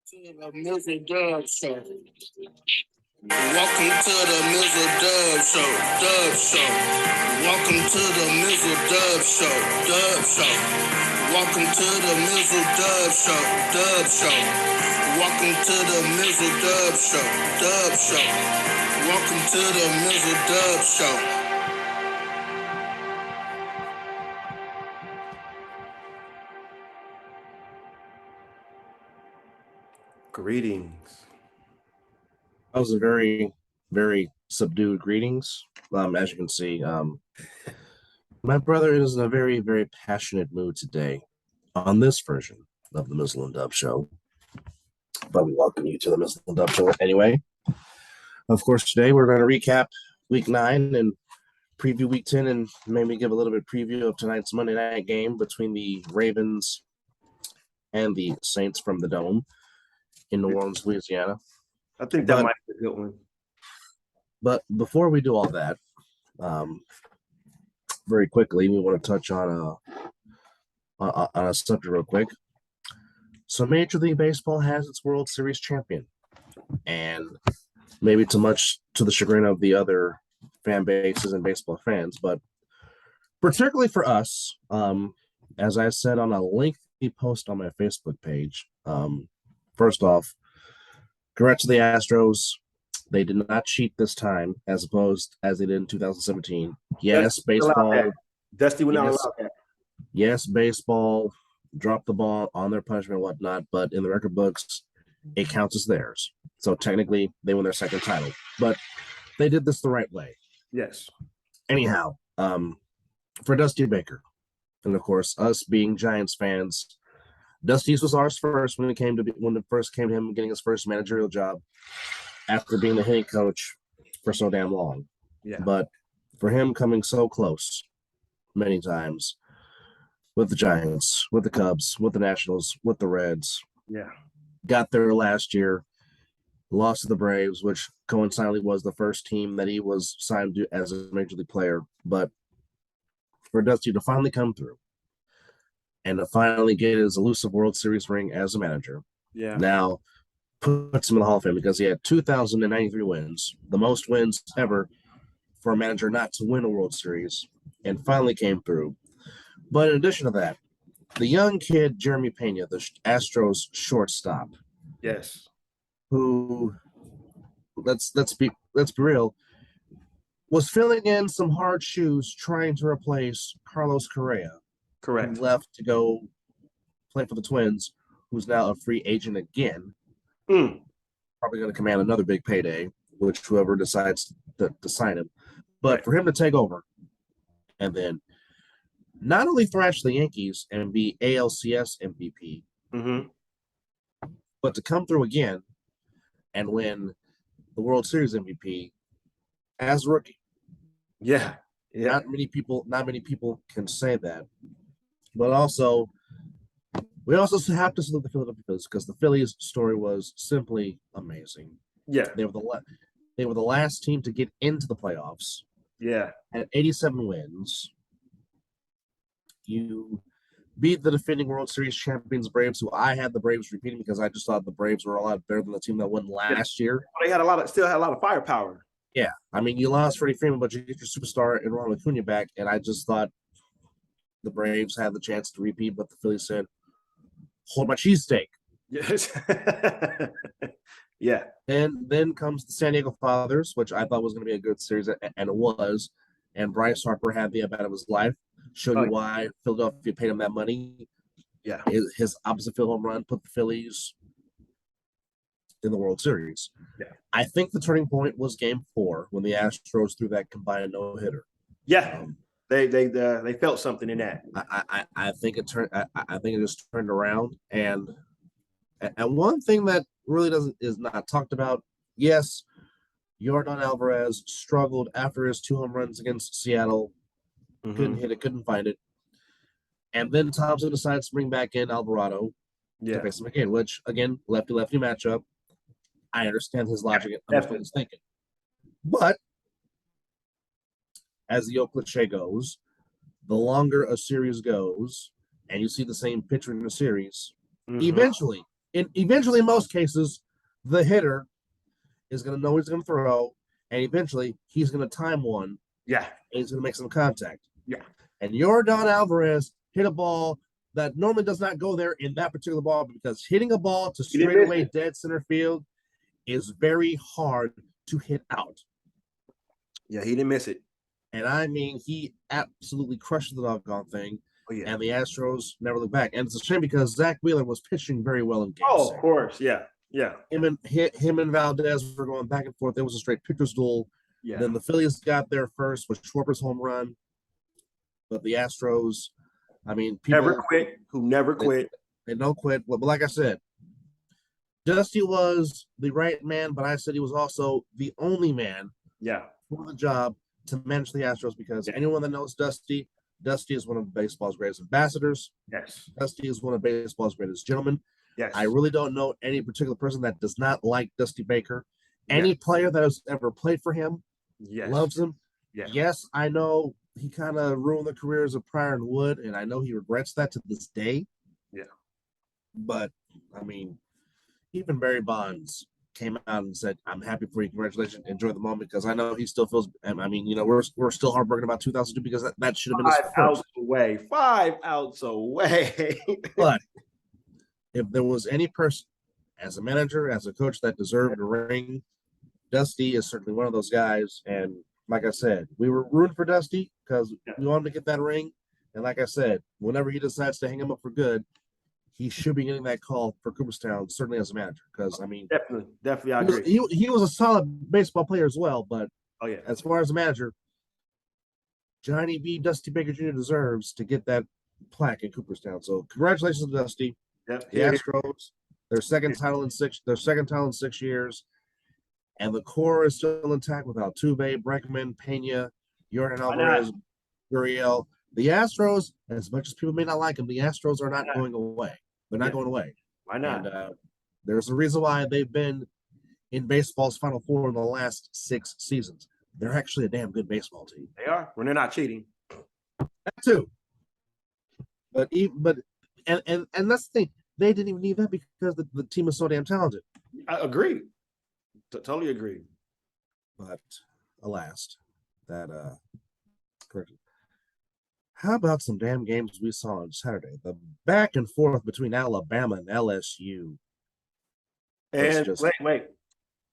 To the Mizzle Dub Show. Welcome to the Mizzle Dub Show. Dub Show. Welcome to the Mizzle Dub Show. Dub Show. Welcome to the Mizzle Dub Show. Dub Show. Welcome to the Mizzle Dub Show. Dub Show. Welcome to the Mizzle Dub Show. Greetings. That was a very, very subdued greetings. As you can see, my brother is in a very, very passionate mood today on this version of the Mizzle Dub Show. But we welcome you to the Mizzle Dub Show anyway. Of course, today we're going to recap Week 9 and preview Week 10 and maybe give a little bit of preview of tonight's Monday night game between the Ravens and the Saints from the Dome in New Orleans, Louisiana. I think that might be a good one. But before we do all that, very quickly, we want to touch on a subject real quick. So Major League Baseball has its World Series champion, and maybe too much to the chagrin of the other fan bases and baseball fans, but particularly for us, as I said on a lengthy post on my Facebook page, first off, congrats to the Astros. They did not cheat this time, as opposed as they did in 2017. Yes, baseball. Dusty would not allow that. Yes, baseball dropped the ball on their punishment and whatnot, but in the record books, it counts as theirs. So technically, they won their second title, but they did this the right way. Yes. Anyhow, for Dusty Baker, and of course, us being Giants fans, Dusty's was ours first when it first came to him getting his first managerial job after being the hitting coach for so damn long. Yeah. But for him coming so close many times with the Giants, with the Cubs, with the Nationals, with the Reds. Yeah. Got there last year, lost to the Braves, which coincidentally was the first team that he was signed to as a major league player. But for Dusty to finally come through and to finally get his elusive World Series ring as a manager, now puts him in the Hall of Fame because he had 2,093 wins, the most wins ever for a manager not to win a World Series, and finally came through. But in addition to that, the young kid, Jeremy Pena, the Astros shortstop, yes, who, let's be real, was filling in some hard shoes trying to replace Carlos Correa. Correct. Who left to go play for the Twins, who's now a free agent again. Probably going to command another big payday, which whoever decides to sign him. But for him to take over and then not only thrash the Yankees and be ALCS MVP, but to come through again and win the World Series MVP as a rookie. Yeah. Not many people can say that. But also, we also have to salute the Philadelphia Phillies because the Phillies story was simply amazing. Yeah. They were the last team to get into the playoffs. Yeah. At 87 wins. You beat the defending World Series champions Braves, who I had the Braves repeating because I just thought the Braves were a lot better than the team that won last year. They had still had a lot of firepower. Yeah. I mean, you lost Freddie Freeman, but you get your superstar in Ronald Acuna back, and I just thought the Braves had the chance to repeat, but the Phillies said, hold my cheesesteak. Yes. Yeah. And then comes the San Diego Fathers, which I thought was going to be a good series, and it was. And Bryce Harper had the at-bat of his life. Showed you why Philadelphia paid him that money. Yeah. His opposite field home run put the Phillies in the World Series. Yeah. I think the turning point was Game 4 when the Astros threw that combined no-hitter. Yeah. They felt something in that. I think it turned. I think it just turned around, and one thing that really is not talked about. Yes, Yordan Alvarez struggled after his 2 home runs against Seattle. Couldn't hit it, couldn't find it, and then Thompson decides to bring back in Alvarado to face him again. Which again, lefty matchup. I understand his logic and understand his thinking, but as the old cliche goes, the longer a series goes and you see the same pitcher in a series, eventually eventually, in most cases, the hitter is going to know he's going to throw, and eventually he's going to time one. Yeah. And he's going to make some contact. Yeah. And Yordan Alvarez hit a ball that normally does not go there in that particular ball, because hitting a ball to straightaway dead center field is very hard to hit out. Yeah, he didn't miss it. And I mean, he absolutely crushed the doggone thing. Oh, yeah. And the Astros never looked back. And it's a shame because Zach Wheeler was pitching very well in game six. Of course. Yeah. Yeah. Him and Valdez were going back and forth. There was a straight pitcher's duel. Yeah. Then the Phillies got there first with Schwarber's home run. But the Astros, I mean, people never quit. They don't quit. But like I said, Dusty was the right man, but I said he was also the only man for the job to manage the Astros, because anyone that knows Dusty is one of baseball's greatest ambassadors. Yes. Dusty is one of baseball's greatest gentlemen. Yes. I really don't know any particular person that does not like Dusty Baker. Any player that has ever played for him loves him. Yes, I know he kind of ruined the careers of Pryor and Wood, and I know he regrets that to this day. Yeah. But, I mean, even Barry Bonds came out and said, "I'm happy for you. Congratulations. Enjoy the moment," because I know he still feels, I mean, you know, we're still heartbroken about 2002 because that should have been his first. 5 outs away. But if there was any person, as a manager, as a coach, that deserved a ring, Dusty is certainly one of those guys. And like I said, we were rooting for Dusty because we wanted to get that ring. And like I said, whenever he decides to hang him up for good, he should be getting that call for Cooperstown, certainly as a manager. Because, I mean, definitely, I agree. He was a solid baseball player as well. But as far as a manager, Johnny B. Dusty Baker Jr. deserves to get that plaque in Cooperstown. So congratulations to Dusty. The Astros, their second title in 6 years, and the core is still intact with Altuve, Bregman, Pena, Yordan Alvarez, Gurriel. The Astros, as much as people may not like them, the Astros are not going away. They're not going away. Why not? And there's a reason why they've been in baseball's Final Four in the last 6 seasons. They're actually a damn good baseball team. They are when they're not cheating. That too. But that's the thing. They didn't even need that because the team is so damn talented. I agree. Totally agree. But alas, correct. How about some damn games we saw on Saturday? The back and forth between Alabama and LSU. And wait.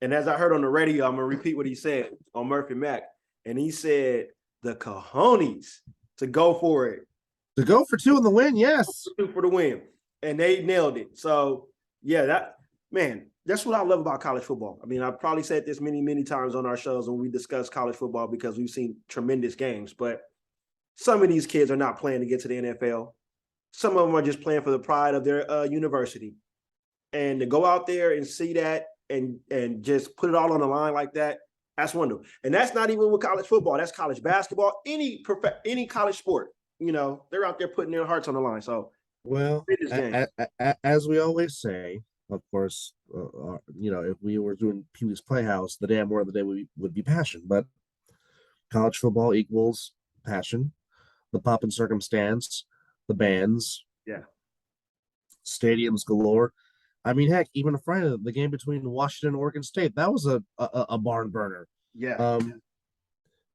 And as I heard on the radio, I'm going to repeat what he said on Murphy Mac. And he said the cojones to go for it. To go for 2 in the win, yes. 2 for the win. And they nailed it. So, that's what I love about college football. I mean, I've probably said this many, many times on our shows when we discuss college football because we've seen tremendous games. But some of these kids are not playing to get to the NFL. Some of them are just playing for the pride of their university. And to go out there and see that and just put it all on the line like that, that's wonderful. And that's not even with college football. That's college basketball, any college sport. You know, they're out there putting their hearts on the line. So, well, as we always say, of course, if we were doing Pee Wee's Playhouse, the damn word of the day would be passion. But college football equals passion, the pop and circumstance, the bands, stadiums galore. I mean, heck, even Friday, the game between Washington and Oregon State, that was a barn burner. Yeah.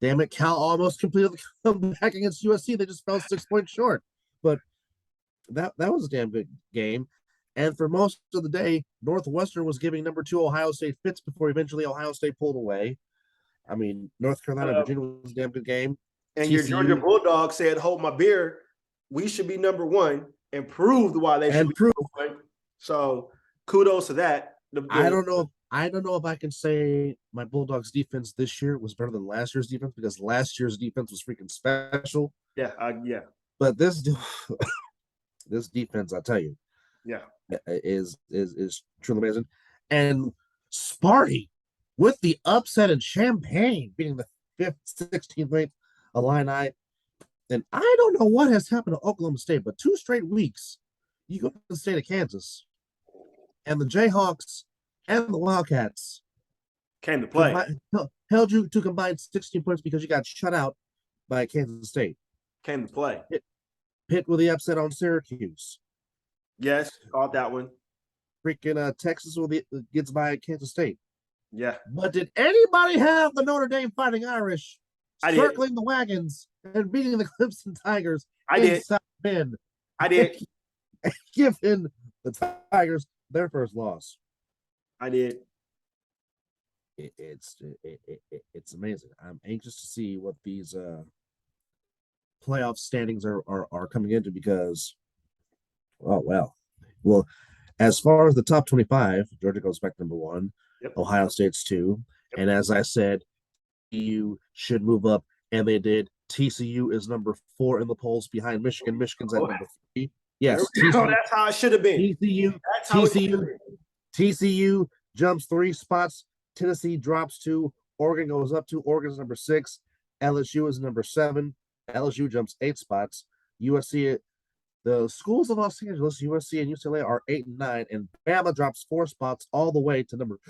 Damn it, Cal almost completed the comeback against USC. They just fell 6 points short. But that was a damn good game. And for most of the day, Northwestern was giving number 2 Ohio State fits before eventually Ohio State pulled away. I mean, North Carolina, Virginia was a damn good game. And TCU, your Georgia Bulldogs said, "Hold my beer. We should be number 1," and proved why they should be number 1. So kudos to that. I don't know if I can say my Bulldogs defense this year was better than last year's defense because last year's defense was freaking special. Yeah. But this defense, I tell you, is truly amazing. And Sparty with the upset in Champaign, beating the 16th ranked Illini. And I don't know what has happened to Oklahoma State, but 2 straight weeks, you go to the state of Kansas, and the Jayhawks and the Wildcats came to play. Held you to combined 16 points because you got shut out by Kansas State. Came to play. Pitt with the upset on Syracuse. Yes, caught that one. freaking Texas gets by Kansas State. Yeah. But did anybody have the Notre Dame Fighting Irish circling the wagons and beating the Clemson Tigers in South Bend? I did. Giving the Tigers their first loss. I did. It's amazing. I'm anxious to see what these playoff standings are coming into because, well, as far as the top 25, Georgia goes back number 1. Yep. Ohio State's 2. Yep. And as I said, you should move up, and they did. TCU is number 4 in the polls behind Michigan. Michigan's at number 3. Yes, TCU, that's how it should have been. TCU jumps 3 spots. Tennessee drops 2. Oregon goes up 2. Oregon's number 6. LSU is number 7. LSU jumps 8 spots. USC, the schools of Los Angeles, USC and UCLA are 8 and 9, and Bama drops 4 spots all the way number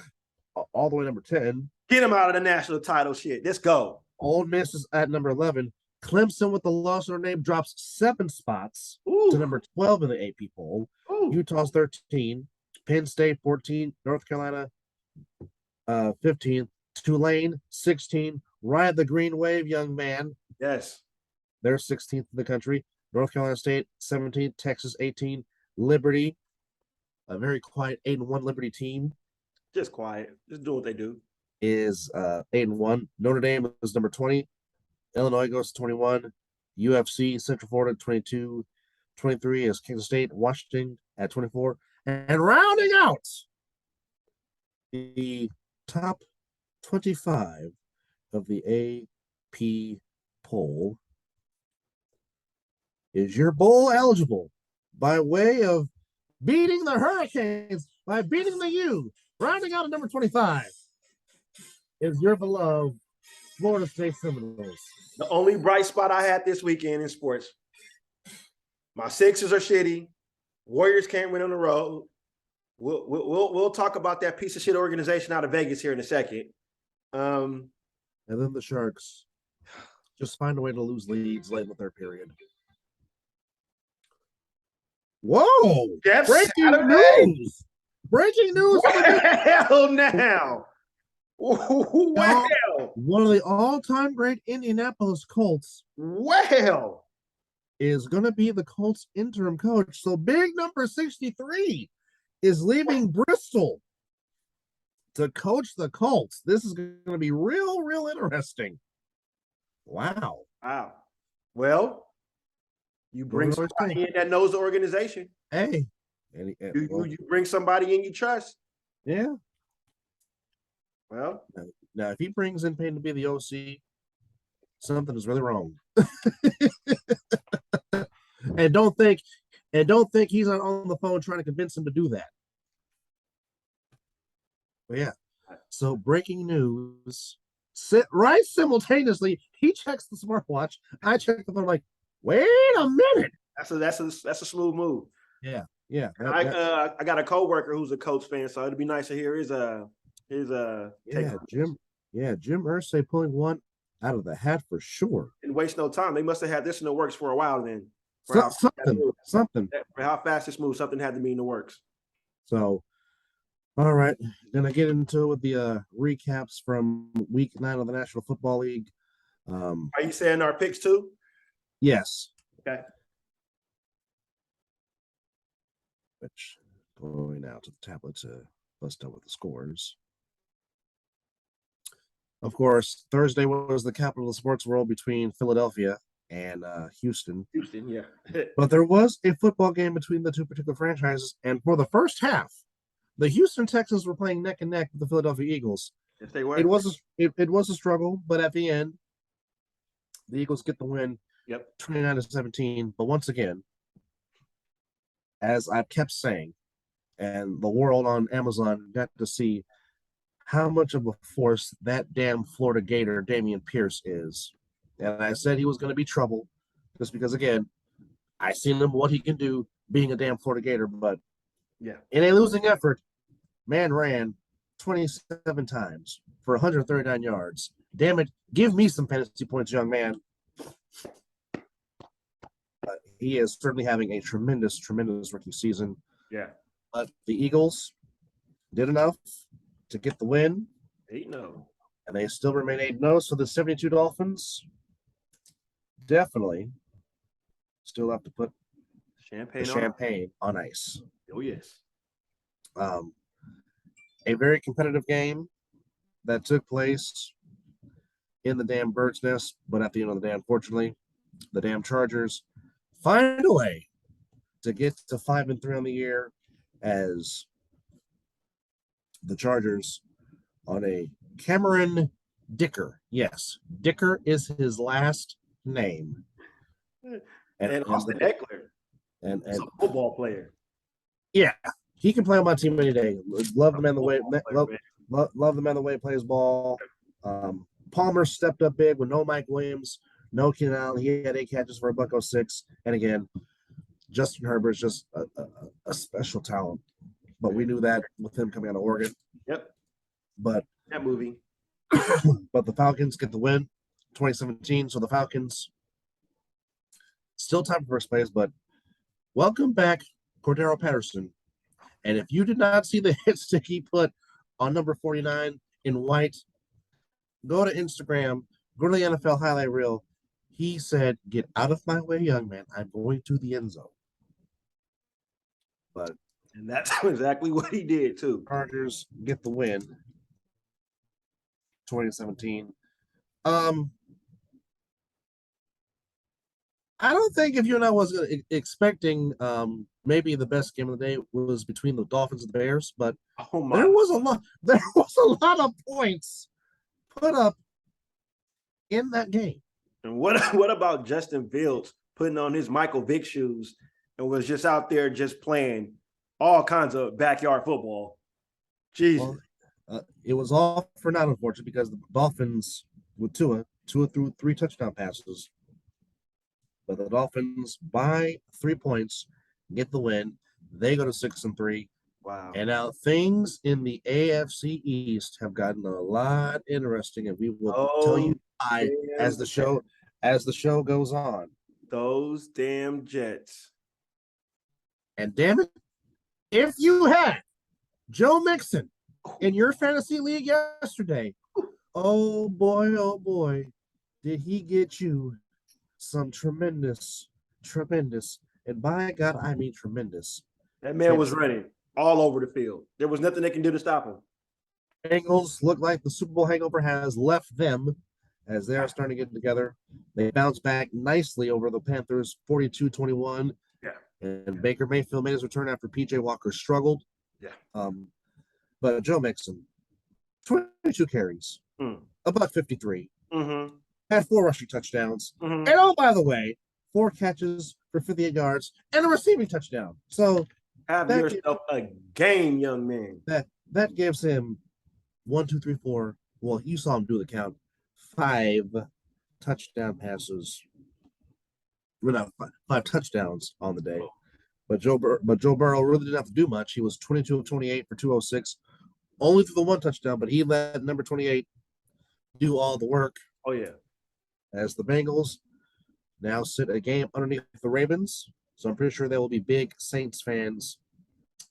10. Get them out of the national title shit. Let's go. Ole Miss is at number 11. Clemson, with the loss of their name, drops 7 spots to number 12 in the AP poll. Utah's 13. Penn State 14. North Carolina 15. Tulane 16. Ride the Green Wave, young man. Yes. They're 16th in the country. North Carolina State 17. Texas 18. Liberty, a very quiet 8-1 Liberty team. Just quiet. Just do what they do. Is 8-1. Notre Dame is number 20. Illinois goes to 21. UFC, Central Florida 22. 23 is Kansas State. Washington at 24. And rounding out the top 25 of the AP poll is your bowl eligible by way of beating the Hurricanes, by beating the U. Rounding out at number 25 is your beloved Florida State Seminoles. The only bright spot I had this weekend in sports. My Sixers are shitty. Warriors can't win on the road. We'll talk about that piece of shit organization out of Vegas here in a second. And then the Sharks just find a way to lose leads late in the third period. Whoa! That's breaking news! Breaking news! Hell now! Well, one of the all-time great Indianapolis Colts. Well, is going to be the Colts interim coach. So big number 63 is leaving Bristol to coach the Colts. This is going to be real interesting. Wow. Well, you bring somebody in that knows the organization. Hey. You bring somebody in you trust. Yeah. Well, now if he brings in Payne to be the OC, something is really wrong. and don't think he's on the phone trying to convince him to do that. But yeah. So breaking news. Right simultaneously, he checks the smartwatch. I check the phone. I'm like, wait a minute. That's a smooth move. Yeah. I got a coworker who's a Colts fan, so it'd be nice to hear his Jim Irsay pulling one out of the hat for sure. Didn't waste no time. They must have had this in the works for a while then. Something. For how fast it's moved, something had to be in the works. So, all right. Gonna get into it with the recaps from week 9 of the National Football League. Are you saying our picks too? Yes. Okay. Which going out to the tablet to bust out with the scores. Of course, Thursday was the capital of the sports world between Philadelphia and Houston. Houston, yeah. But there was a football game between the two particular franchises, and for the first half, the Houston Texans were playing neck and neck with the Philadelphia Eagles. Yes, they were. It was a struggle, but at the end, the Eagles get the win. Yep. 29-17. But once again, as I've kept saying, and the world on Amazon got to see how much of a force that damn Florida Gator, Dameon Pierce, is. And I said he was going to be trouble just because, again, I seen him what he can do being a damn Florida Gator. But yeah, in a losing effort, man ran 27 times for 139 yards. Damn it, give me some fantasy points, young man. He is certainly having a tremendous rookie season. Yeah. But the Eagles did enough to get the win. 8-0. And they still remain 8-0. So the 72 Dolphins definitely still have to put champagne on ice. Oh, yes. A very competitive game that took place in the damn bird's nest. But at the end of the day, unfortunately, the damn Chargers find a way to get to 5-3 on the year as the Chargers on a Cameron Dicker. Yes, Dicker is his last name. And Austin Eckler. And a football player. Yeah, he can play on my team any day. Love the man the way love the man the way he plays ball. Palmer stepped up big with no Mike Williams, no Keenan Allen. He had 8 catches for $106. And again, Justin Herbert's just a special talent. But we knew that with him coming out of Oregon. Yep. But that movie. But the Falcons get the win, 2017. So the Falcons still tied for first place, but welcome back, Cordero Patterson. And if you did not see the hit stick he put on number 49 in white, go to Instagram, go to the NFL highlight reel. He said, "Get out of my way, young man. I'm going to the end zone." And that's exactly what he did, too. Chargers get the win, 2017. I don't think if you and I was expecting maybe the best game of the day was between the Dolphins and the Bears, but there was a lot of points put up in that game. And what about Justin Fields putting on his Michael Vick shoes and was just out there just playing all kinds of backyard football? Jesus. Well, it was all for naught, unfortunately, because the Dolphins with Tua threw 3 touchdown passes. But the Dolphins, by 3 points, get the win. They go to 6-3. Wow. And now things in the AFC East have gotten a lot interesting, and we will tell you why as the show goes on. Those damn Jets. And damn it, if you had Joe Mixon in your fantasy league yesterday, oh boy, did he get you some tremendous, and by God, I mean tremendous. That man was running all over the field. There was nothing they can do to stop him. Bengals look like the Super Bowl hangover has left them as they are starting to get together. They bounce back nicely over the Panthers, 42-21. Yeah. And Baker Mayfield made his return after P.J. Walker struggled. Yeah. But Joe Mixon, 22 carries, about 53. Mm-hmm. Had 4 rushing touchdowns. Mm-hmm. And oh, by the way, 4 catches for 58 yards and a receiving touchdown. So have yourself a game, young man. That gives him 1, 2, 3, 4. Well, you saw him do the count. 5 touchdown passes. Well, not 5 touchdowns on the day. But Joe Burrow really didn't have to do much. He was 22 of 28 for 206. Only threw the 1 touchdown, but he let number 28 do all the work. Oh, yeah. As the Bengals now sit a game underneath the Ravens. So I'm pretty sure they will be big Saints fans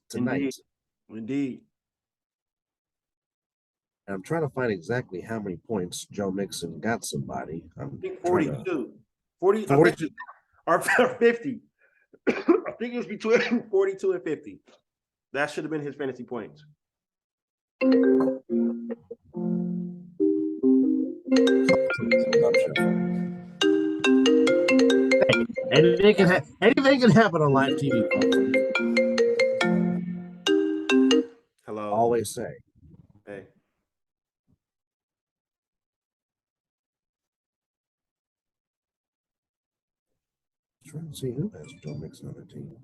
tonight. Indeed. And I'm trying to find exactly how many points Joe Mixon got somebody. I think 42. 42 or 50. I think it was between 42 and 50. That should have been his fantasy points. Anything can happen on live TV. Hello. Always say. Hey. Trying to see who has Joe Mixon on their team.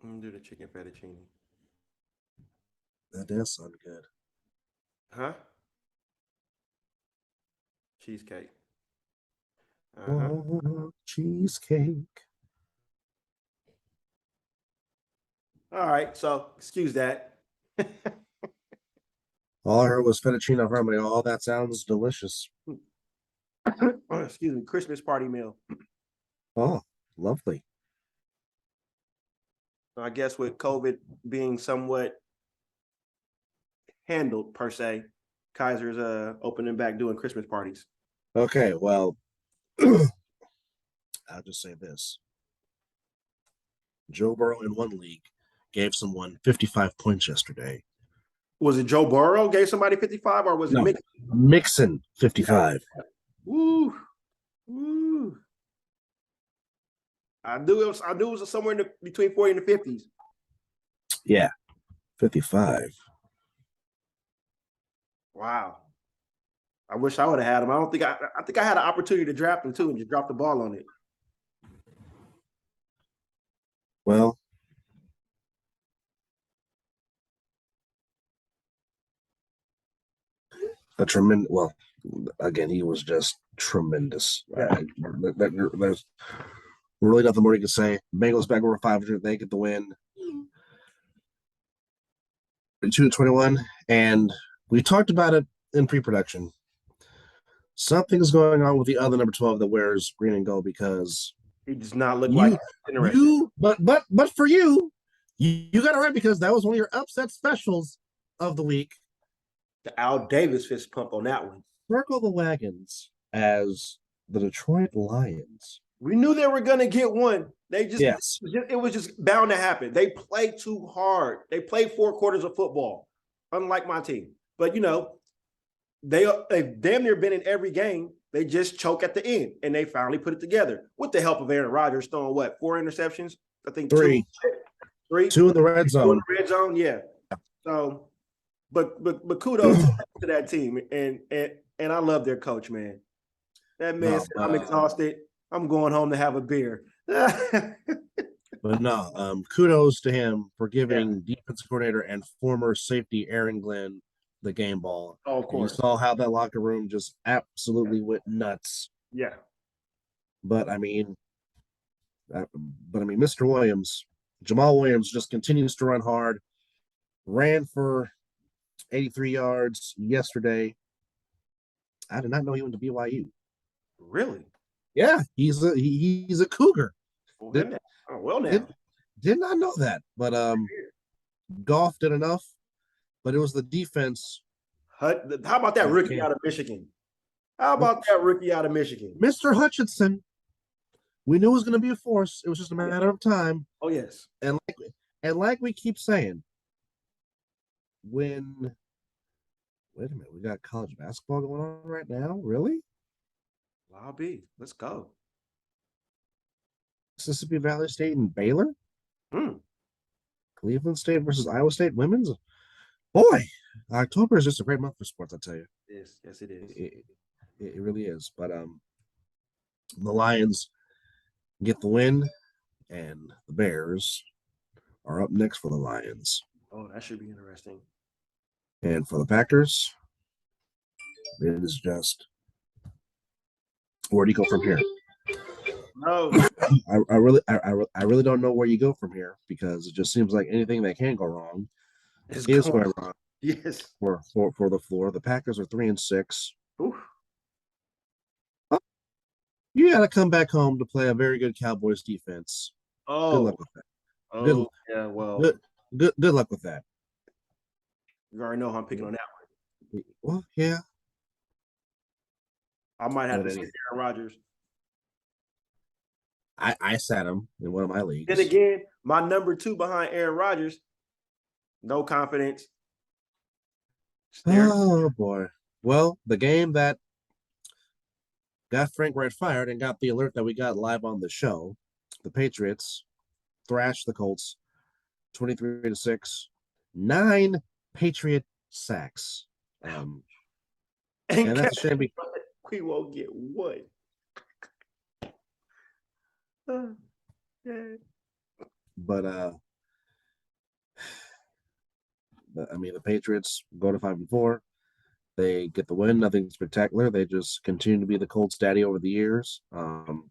I'm gonna do the chicken fettuccine. That does sound good. Huh? Cheesecake. Oh, cheesecake. All right, so excuse that. All I heard was fettuccine alfredo. Oh, that sounds delicious. Excuse me, Christmas party meal. Oh, lovely. I guess with COVID being somewhat handled per se, Kaiser's opening back doing Christmas parties. Okay, well, I'll just say this. Joe Burrow in one league gave someone 55 points yesterday. Was it Joe Burrow gave somebody 55 or was it Mixon? Mixon 55. Woo. Woo. I knew it was somewhere between 40 and the 50s. Yeah, 55. Wow. I wish I would have had him. I think I had an opportunity to draft him too and just dropped the ball on it. Well, again, he was just tremendous. Yeah. There's really nothing more you can say. Bengals back over 500. They get the win. 2-21. And we talked about it in pre-production. Something's going on with the other number 12 that wears green and gold because he does not look like but for you got it right because that was one of your upset specials of the week. The Al Davis fist pump on that one. Circle the wagons as the Detroit Lions. We knew they were going to get one. It was just bound to happen. They play too hard. They play 4 quarters of football, unlike my team. But, they've damn near been in every game. They just choke at the end, and they finally put it together with the help of Aaron Rodgers throwing 4 interceptions? I think 3. 2 in the red zone. Yeah. So, but kudos to that team, and I love their coach, man. That man said, I'm exhausted. I'm going home to have a beer. But no, kudos to him for giving defensive coordinator and former safety Aaron Glenn the game ball. Oh, of course. And you saw how that locker room just absolutely went nuts. Yeah. But I mean, Mr. Williams, Jamal Williams just continues to run hard. Ran for 83 yards yesterday. I did not know he went to BYU. Really? Yeah, he's a Cougar. Well, did not know that, but Goff did enough. But it was the defense. How about that rookie out of Michigan? Mr. Hutchinson. We knew it was going to be a force. It was just a matter of time. Oh yes. And like we keep saying, wait a minute, we got college basketball going on right now? Really? I'll be. Let's go. Mississippi Valley State and Baylor? Cleveland State versus Iowa State women's? Boy, October is just a great month for sports, I tell you. Yes, it is. It really is. But the Lions get the win, and the Bears are up next for the Lions. Oh, that should be interesting. And for the Packers, it is just, where do you go from here? No, I really don't know where you go from here because it just seems like anything that can go wrong is going wrong. Yes. For the floor, the Packers are 3-6. Oof. You got to come back home to play a very good Cowboys defense. Oh, good luck with that. Oh, yeah. Well, good luck with that. You already know how I'm picking on that one. Well, yeah. I might have to say Aaron Rodgers. I sat him in one of my leagues. And again, my number 2 behind Aaron Rodgers, no confidence. Oh boy. Well, the game that got Frank Wright fired and got the alert that we got live on the show, the Patriots thrashed the Colts 23-6, 9 Patriot sacks. And that's a shame because we won't get one. But I mean, the Patriots go to 5-4. They get the win. Nothing spectacular. They just continue to be the Colts' daddy over the years. You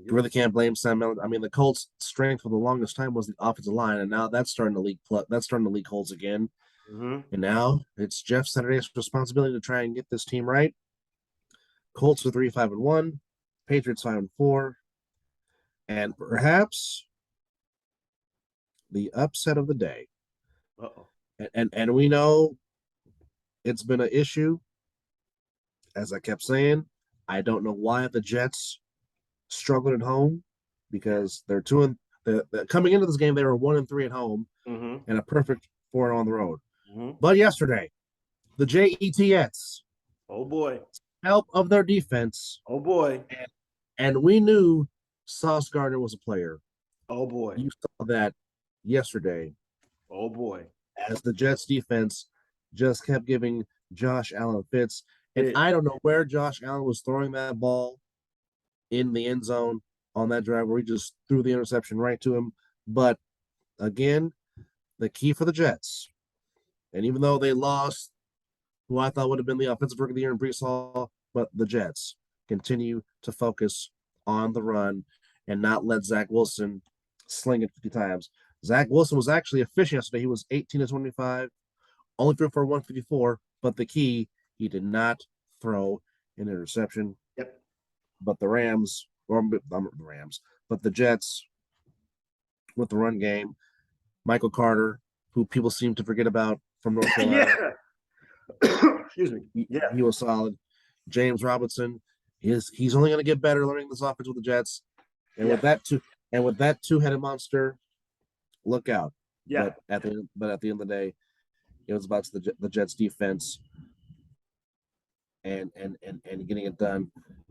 really can't blame Sam Miller. I mean, the Colts' strength for the longest time was the offensive line, and now that's starting to leak. That's starting to leak holes again. Mm-hmm. And now it's Jeff Saturday's responsibility to try and get this team right. Colts are 3-5-1. Patriots 5-4. And perhaps the upset of the day. Uh-oh. And we know it's been an issue. As I kept saying, I don't know why the Jets struggled at home, because they're coming into this game, they were 1-3 at home and a perfect 4 on the road. But yesterday, the Jets, oh boy, help of their defense, oh boy, and we knew Sauce Gardner was a player. Oh boy, You saw that yesterday. Oh boy, as the Jets defense just kept giving Josh Allen fits. And I don't know where Josh Allen was throwing that ball in the end zone on that drive where he just threw the interception right to him. But again, the key for the Jets, and even though they lost who I thought would have been the offensive rookie of the year in Breece Hall, but the Jets continue to focus on the run and not let Zach Wilson sling it 50 times. Zach Wilson was actually efficient yesterday. He was 18-25, only threw for 154, but the key, he did not throw an interception. Yep. But the Jets with the run game, Michael Carter, who people seem to forget about from North Carolina. Excuse me. He was solid. James Robinson, he's only going to get better learning this offense with the Jets. And with that two-headed monster, look out. Yeah. But at the end of the day, it was about the Jets defense and getting it done.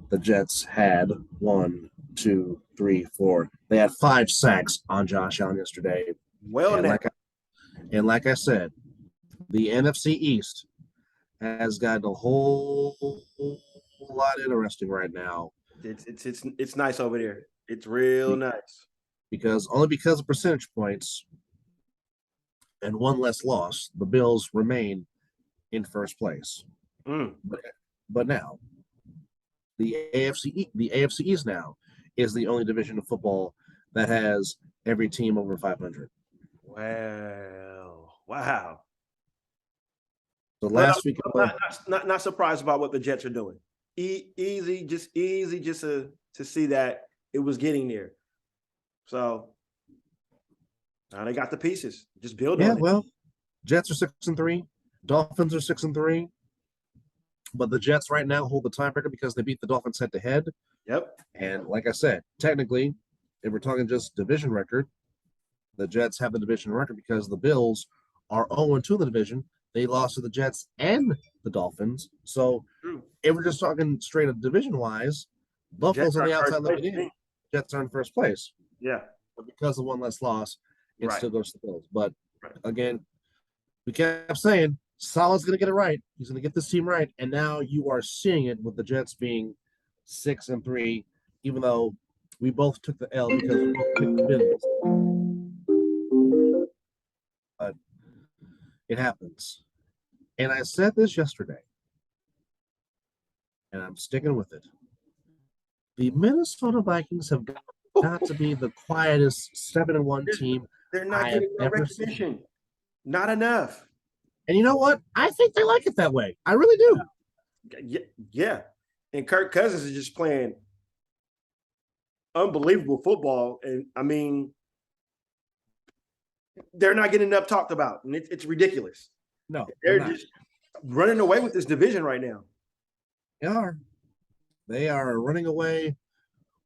The Jets had 1, 2, 3, 4. They had 5 sacks on Josh Allen yesterday. Well, like I said, the NFC East has gotten a whole lot interesting right now. It's nice over there. It's real nice. Because of percentage points and one less loss, the Bills remain in first place. But now, the AFC East now is the only division of football that has every team over 500. Wow. So last week, not surprised about what the Jets are doing. Easy just to see that it was getting there. So now they got the pieces. Just build on it. Well, Jets are 6-3, Dolphins are 6-3, but the Jets right now hold the tiebreaker because they beat the Dolphins head-to-head. Yep. And like I said, technically, if we're talking just division record, the Jets have the division record because the Bills are 0-2 in the division. They lost to the Jets and the Dolphins. So if we're just talking straight up division-wise, Buffalo's on the outside looking in. Jets are in first place. Yeah. But because of one less loss, it still goes to the Bills. But again, we kept saying Salah's going to get it right. He's going to get this team right. And now you are seeing it with the Jets being 6-3, even though we both took the L because we both picked the Bills. But it happens. And I said this yesterday, and I'm sticking with it. The Minnesota Vikings have got to be the quietest 7-1 team They're not getting no recognition. Not enough. And you know what? I think they like it that way. I really do. Yeah. And Kirk Cousins is just playing unbelievable football. And I mean, they're not getting enough talked about. And it's ridiculous. No, they're just running away with this division right now. They are. They are running away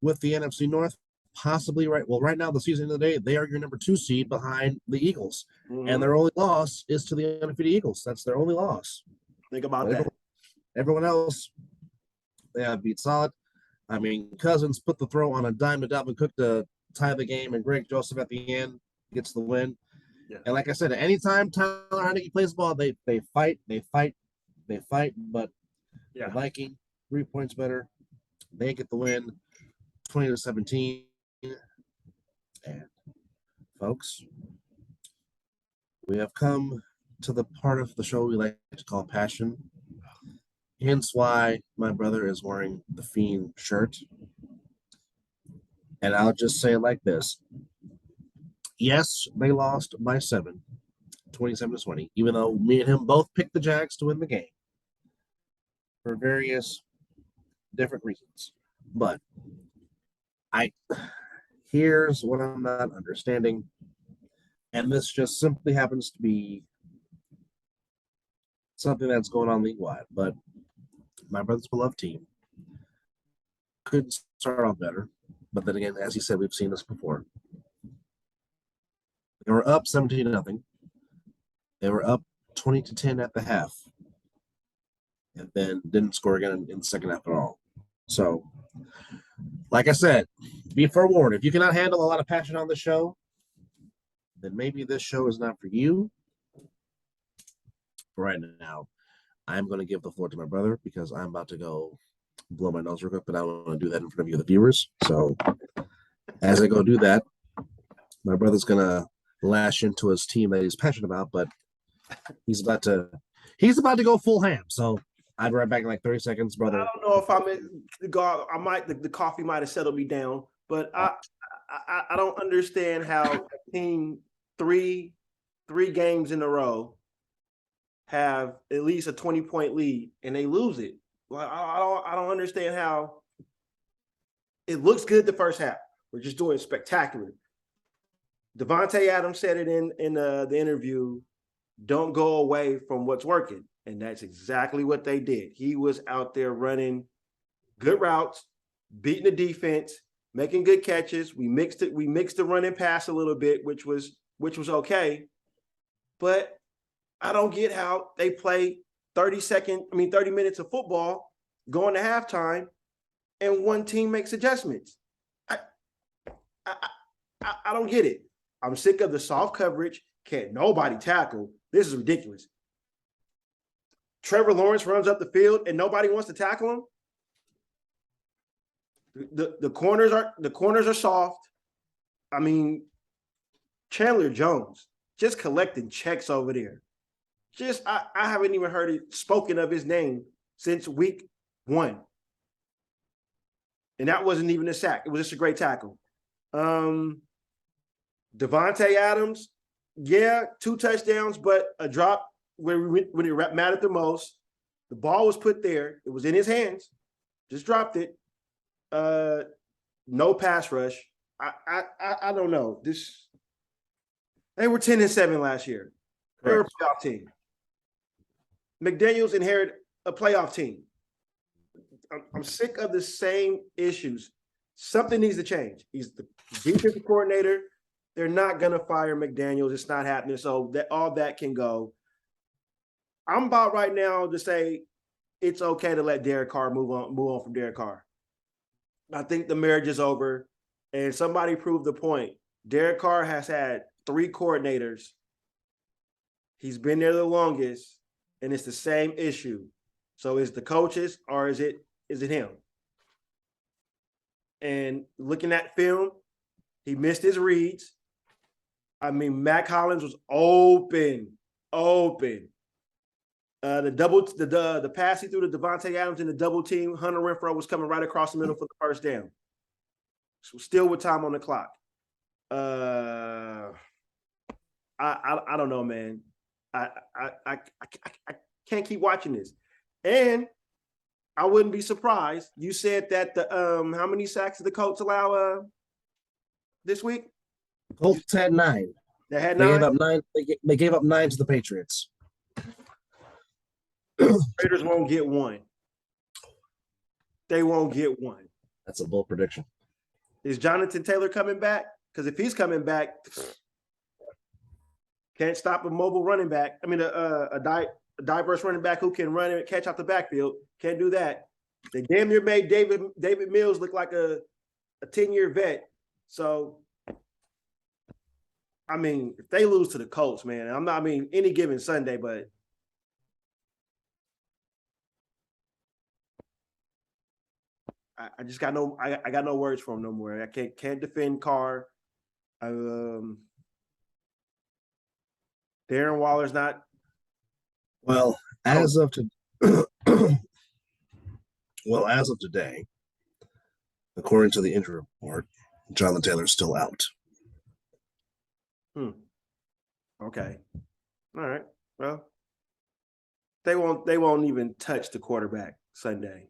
with the NFC North, possibly right. Well, right now, the season of the day, they are your number 2 seed behind the Eagles. And their only loss is to the undefeated Eagles. That's their only loss. Think about that. Everyone else, they have beat solid. I mean, Cousins put the throw on a dime to Dalvin Cook to tie the game, and Greg Joseph at the end gets the win. Yeah. And like I said, anytime Tyler Heineke plays the ball, they fight. But the Viking, 3 points better. They get the win, 20-17. And folks, we have come to the part of the show we like to call passion. Hence why my brother is wearing the Fiend shirt. And I'll just say it like this. Yes, they lost by 7, 27-20, even though me and him both picked the Jags to win the game for various different reasons. But here's what I'm not understanding. And this just simply happens to be something that's going on league-wide. But my brother's beloved team could start off better. But then again, as you said, we've seen this before. They were up 17-0. They were up 20-10 at the half. And then didn't score again in the second half at all. So, like I said, be forewarned. If you cannot handle a lot of passion on the show, then maybe this show is not for you. Right now, I'm going to give the floor to my brother because I'm about to go blow my nose real quick, but I don't want to do that in front of you, the viewers. So as I go do that, my brother's going to lash into his team that he's passionate about, but he's about to go full ham. So I'll be right back in like 30 seconds, brother. I don't know if I'm in the go. I might the coffee might have settled me down, but I don't understand how a team three games in a row have at least a 20-point lead and they lose it. Like I don't understand how it looks good the first half. We're just doing spectacular. Devontae Adams said it in the interview, don't go away from what's working. And that's exactly what they did. He was out there running good routes, beating the defense, making good catches. We mixed the run and pass a little bit, which was okay. But I don't get how they play 30 minutes of football going to halftime and one team makes adjustments. I don't get it. I'm sick of the soft coverage. Can't nobody tackle. This is ridiculous. Trevor Lawrence runs up the field and nobody wants to tackle him. The corners are soft. I mean, Chandler Jones just collecting checks over there. I haven't even heard it spoken of his name since week 1. And that wasn't even a sack. It was just a great tackle. Devontae Adams, 2 touchdowns, but a drop when it mattered the most. The ball was put there. It was in his hands. Just dropped it. No pass rush. I don't know. They were 10-7 last year. They were a playoff team. McDaniels inherited a playoff team. I'm sick of the same issues. Something needs to change. He's the defensive coordinator. They're not going to fire McDaniels. It's not happening. So all that can go. I'm about right now to say it's okay to let Derek Carr move on from Derek Carr. I think the marriage is over. And somebody proved the point. Derek Carr has had 3 coordinators. He's been there the longest. And it's the same issue. So is the coaches or is it him? And looking at film, he missed his reads. I mean, Mac Hollins was open. The pass he threw to Devontae Adams in the double team, Hunter Renfrow was coming right across the middle for the first down. So still with time on the clock. I don't know, man. I can't keep watching this. And I wouldn't be surprised. You said that the how many sacks did the Colts allow this week? Colts had 9. They had 9. They gave up 9. They gave up 9 to the Patriots. Raiders won't get 1. They won't get 1. That's a bold prediction. Is Jonathan Taylor coming back? Because if he's coming back, can't stop a mobile running back. I mean, a diverse running back who can run and catch out the backfield. Can't do that. They damn near made David Mills look like a 10-year vet. So, I mean, if they lose to the Colts, man, any given Sunday, but I just got I got no words for him no more. I can't defend Carr. Darren Waller's not. Well, as of today, according to the injury report, Jonathan Taylor's still out. Okay. All right. Well, they won't even touch the quarterback Sunday.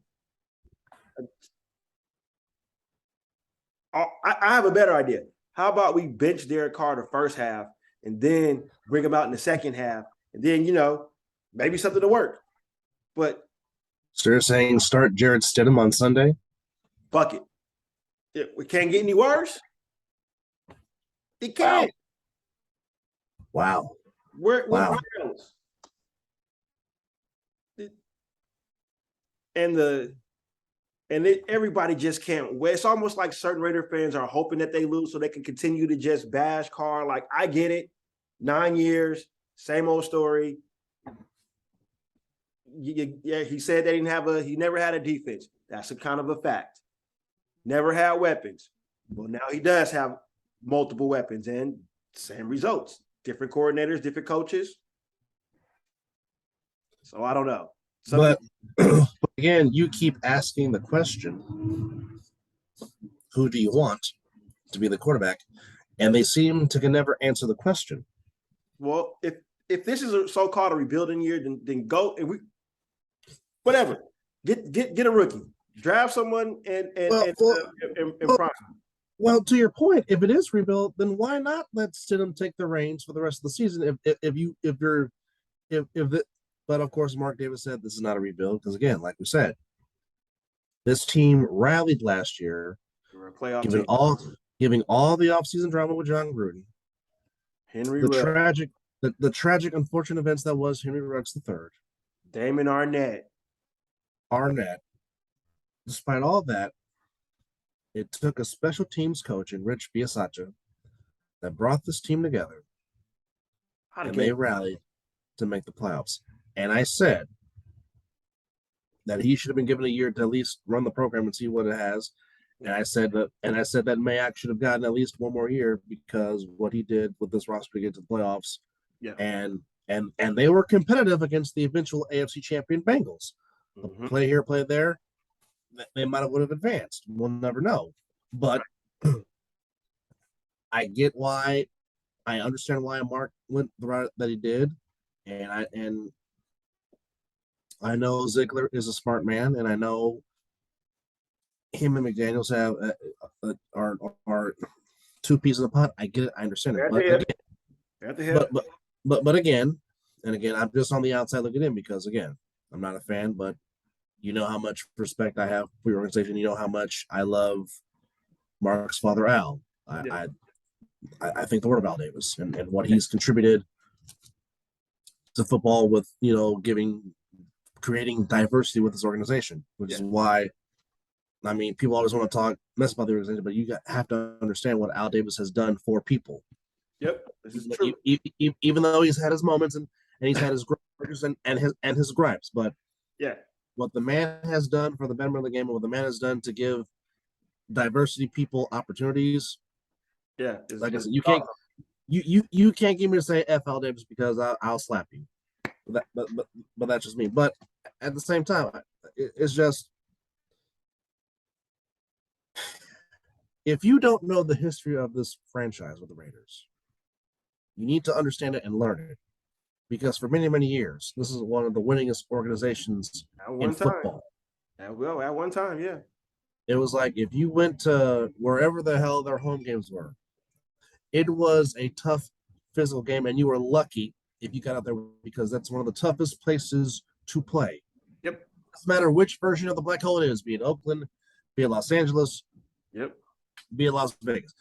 I have a better idea. How about we bench Derek Carr the first half and then bring them out in the second half, and then maybe something to work. But so you're saying start Jared Stidham on Sunday? Fuck it. We can't get any worse. It can't. Wow. Where else? Everybody just can't wait. It's almost like certain Raider fans are hoping that they lose so they can continue to just bash Carr. Like, I get it. 9 years, same old story. Yeah, he said that he never had a defense. That's a kind of a fact. Never had weapons. Well, now he does have multiple weapons and same results. Different coordinators, different coaches. So I don't know. But again, you keep asking the question, who do you want to be the quarterback? And they seem to never answer the question. Well, if this is a so-called a rebuilding year, then go and whatever. Get a rookie. Draft someone and prime. Well, to your point, if it is rebuild, then why not let Stidham take the reins for the rest of the season? But of course, Mark Davis said this is not a rebuild because, again, like we said, this team rallied last year, giving all the offseason drama with John Gruden, the tragic, unfortunate events that was Henry Ruggs III, Damon Arnett. Despite all that, it took a special teams coach in Rich Biasaccia that brought this team together, and they rallied to make the playoffs. And I said that he should have been given a year to at least run the program and see what it has. And I said that Mayak should have gotten at least one more year because what he did with this roster to get to the playoffs. Yeah. And they were competitive against the eventual AFC champion Bengals. Mm-hmm. Play here, play there. They might have advanced. We'll never know. But I get why. I understand why Mark went the route that he did, and I know Ziegler is a smart man, and I know him and McDaniels are two pieces of the pot. I get it. I understand it. But again, I'm just on the outside looking in because, again, I'm not a fan, but you know how much respect I have for your organization. You know how much I love Mark's father, Al. I think the world of Al Davis and what he's contributed to football with, creating diversity with this organization, which is why, I mean, people always want to mess about the organization, but you have to understand what Al Davis has done for people. Yep, this is true. Even though he's had his moments and he's had his gripes and his gripes, but what the man has done for the betterment of the game and what the man has done to give diversity people opportunities. Yeah, like I said, you can't get me to say F Al Davis because I'll slap you. But that's just me. But at the same time, it's just, if you don't know the history of this franchise with the Raiders, you need to understand it and learn it. Because for many, many years, this is one of the winningest organizations in football. At one time, yeah. It was like if you went to wherever the hell their home games were, it was a tough physical game, and you were lucky if you got out there because that's one of the toughest places to play. Yep. Doesn't matter which version of the black hole it is, be it Oakland, be it Los Angeles, be it Las Vegas.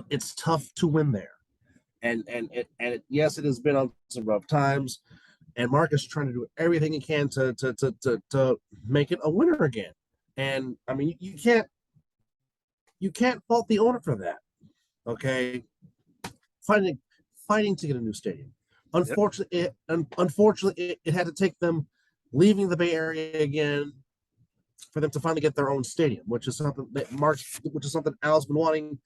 It's tough to win there. And yes, it has been on some rough times, and Mark is trying to do everything he can to make it a winner again. And I mean, you can't fault the owner for that. Okay, fighting to get a new stadium. Unfortunately, it had to take them leaving the Bay Area again for them to finally get their own stadium, which is something Al's been wanting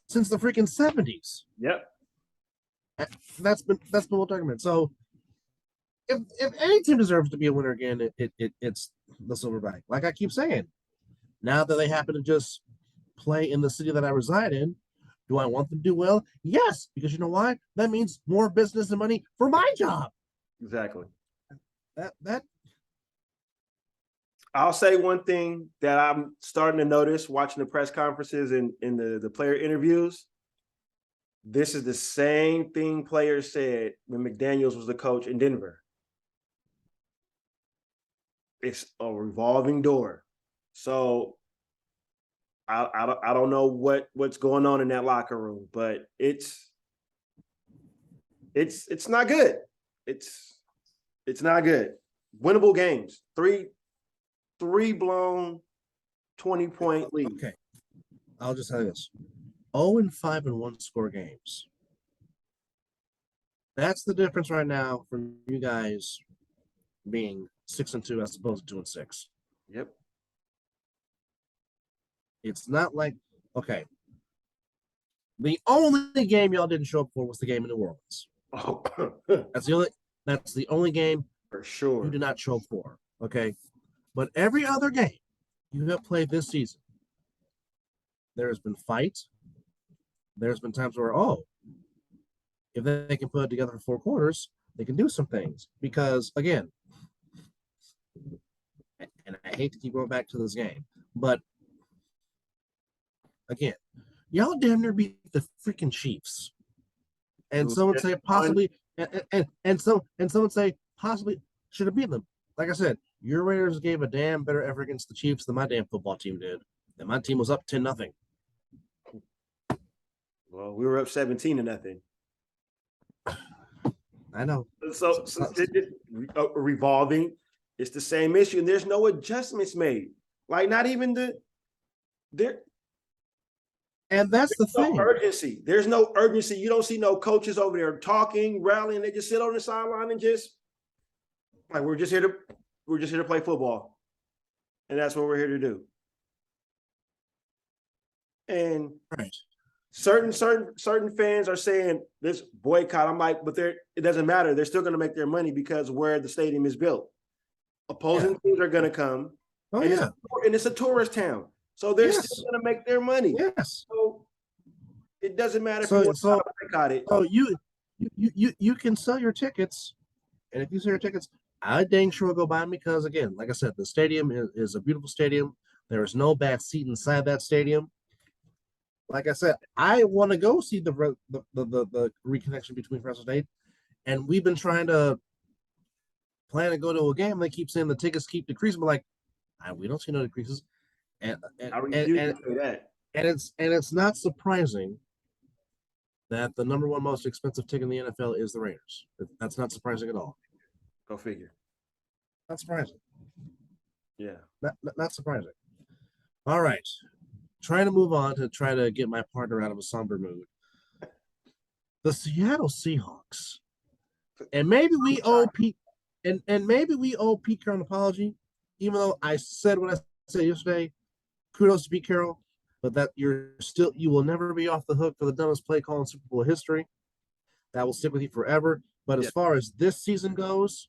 since the freaking 70s. Yep. That's been what argument. So if any team deserves to be a winner again, it's the Silverback. Like I keep saying, now that they happen to just play in the city that I reside in, do I want them to do well? Yes, because you know why? That means more business and money for my job. Exactly. That I'll say one thing that I'm starting to notice watching the press conferences and in the player interviews. This is the same thing players said when McDaniels was the coach in Denver. It's a revolving door. So I don't know what's going on in that locker room, but it's not good. It's not good. Winnable games. Three blown 20-point lead. Okay. I'll just tell you this. 0-5 in one-score games. That's the difference right now from you guys being 6-2 as opposed to 2-6. Yep. It's not like, okay. The only game y'all didn't show up for was the game in New Orleans. Oh, That's the only game for sure you did not show up for. Okay. But every other game you have played this season, there has been fights. There's been times where, if they can put it together for 4 quarters, they can do some things. Because, again, and I hate to keep going back to this game, but, again, y'all damn near beat the freaking Chiefs. And some would say possibly, and some would say possibly should have beaten them. Like I said, your Raiders gave a damn better effort against the Chiefs than my damn football team did. And my team was up 10-0. Well, we were up 17-0. I know. So revolving, it's the same issue, and there's no adjustments made. Like not even there. And that's the thing. No urgency. There's no urgency. You don't see no coaches over there talking, rallying. They just sit on the sideline and just like we're just here to play football, and that's what we're here to do. And Right. certain fans are saying this boycott. I'm like, but it doesn't matter. They're still going to make their money because where the stadium is built. Opposing teams are going to come. Oh, and yeah. It's a tourist town. So they're still going to make their money. Yes. So it doesn't matter if you want to boycott it. So you can sell your tickets. And if you sell your tickets, I dang sure will go buy them because, again, like I said, the stadium is a beautiful stadium. There is no bad seat inside that stadium. Like I said, I want to go see the reconnection between Fresno State, and we've been trying to plan to go to a game. They keep saying the tickets keep decreasing, but we don't see no decreases, and I refuse to say that. And it's not surprising that the number one most expensive ticket in the NFL is the Raiders. That's not surprising at all. Go figure. Not surprising. Yeah. Not surprising. All right. Trying to move on to try to get my partner out of a somber mood. The Seattle Seahawks. And maybe we owe Pete and maybe we owe Pete Carroll an apology, even though I said what I said yesterday. Kudos to Pete Carroll, but that you will never be off the hook for the dumbest play call in Super Bowl history. That will stick with you forever. But as far as this season goes,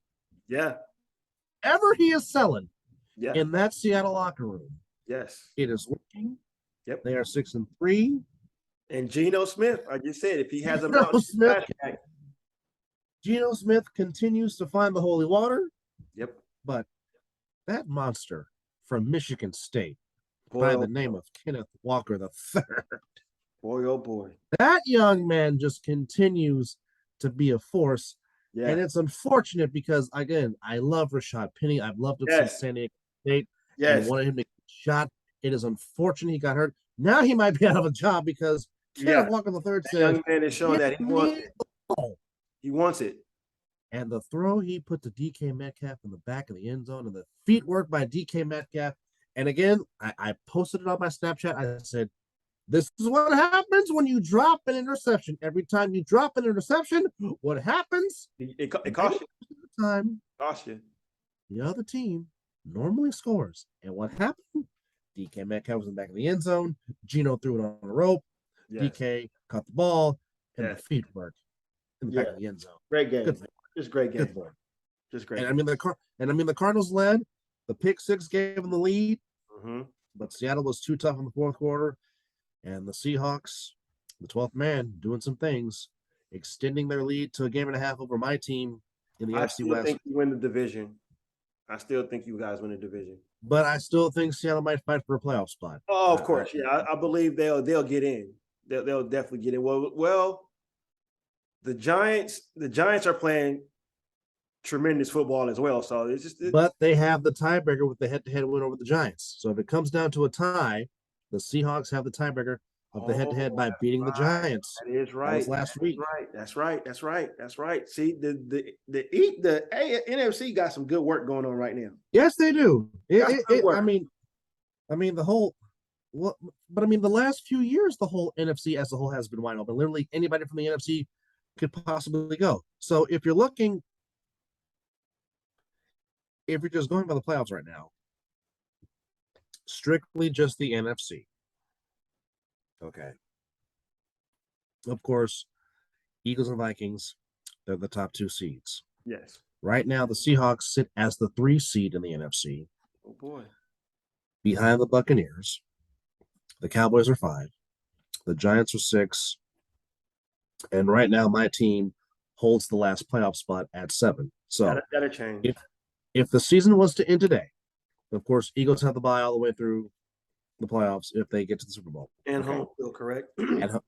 ever he is selling in that Seattle locker room. Yes. It is working. Yep. They are 6-3. And Geno Smith, I just said, if he has a Geno Smith continues to find the holy water. Yep. But that monster from Michigan State by the name of Kenneth Walker III. Boy, oh boy. That young man just continues to be a force. Yeah. And it's unfortunate because, again, I love Rashad Penny. I've loved him since San Diego State. Yes. I wanted him to get shot. It is unfortunate he got hurt. Now he might be out of a job because Kenneth Walker III said, young man is showing that he wants it. He wants it. And the throw he put to DK Metcalf in the back of the end zone and the feet work by DK Metcalf. And again, I posted it on my Snapchat. I said, this is what happens when you drop an interception. Every time you drop an interception, what happens? It costs you. Costs you. The other team normally scores. And what happened? DK Metcalf was in the back of the end zone. Geno threw it on a rope. DK caught the ball, and the feet worked in the back of the end zone. Great game. Just great game. Just great. And I mean the Cardinals led. The pick six gave them the lead. Mm-hmm. But Seattle was too tough in the fourth quarter. And the Seahawks, the 12th man, doing some things, extending their lead to a game and a half over my team in the NFC West. I think you win the division. I still think you guys win the division. But I still think Seattle might fight for a playoff spot. Oh, of course. Yeah, I believe they'll get in. They'll definitely get in. Well, the Giants are playing tremendous football as well. So it's just but they have the tiebreaker with the head-to-head win over the Giants. So if it comes down to a tie, the Seahawks have the tiebreaker of the head-to-head by beating the Giants. That is right. That was last week. That's right. See, the NFC got some good work going on right now. Yes, they do. I mean, the whole. Well, but I mean, the last few years, the whole NFC as a whole has been wide open. Literally, anybody from the NFC could possibly go. So if you're just going by the playoffs right now, strictly just the NFC. Okay. Of course, Eagles and Vikings, they're the top 2 seeds. Yes. Right now, the Seahawks sit as the 3 seed in the NFC. Oh, boy. Behind the Buccaneers. The Cowboys are 5. The Giants are 6. And right now, my team holds the last playoff spot at 7. So that'll change. If the season was to end today, of course, Eagles have the bye all the way through the playoffs if they get to the Super Bowl. And home field, correct? and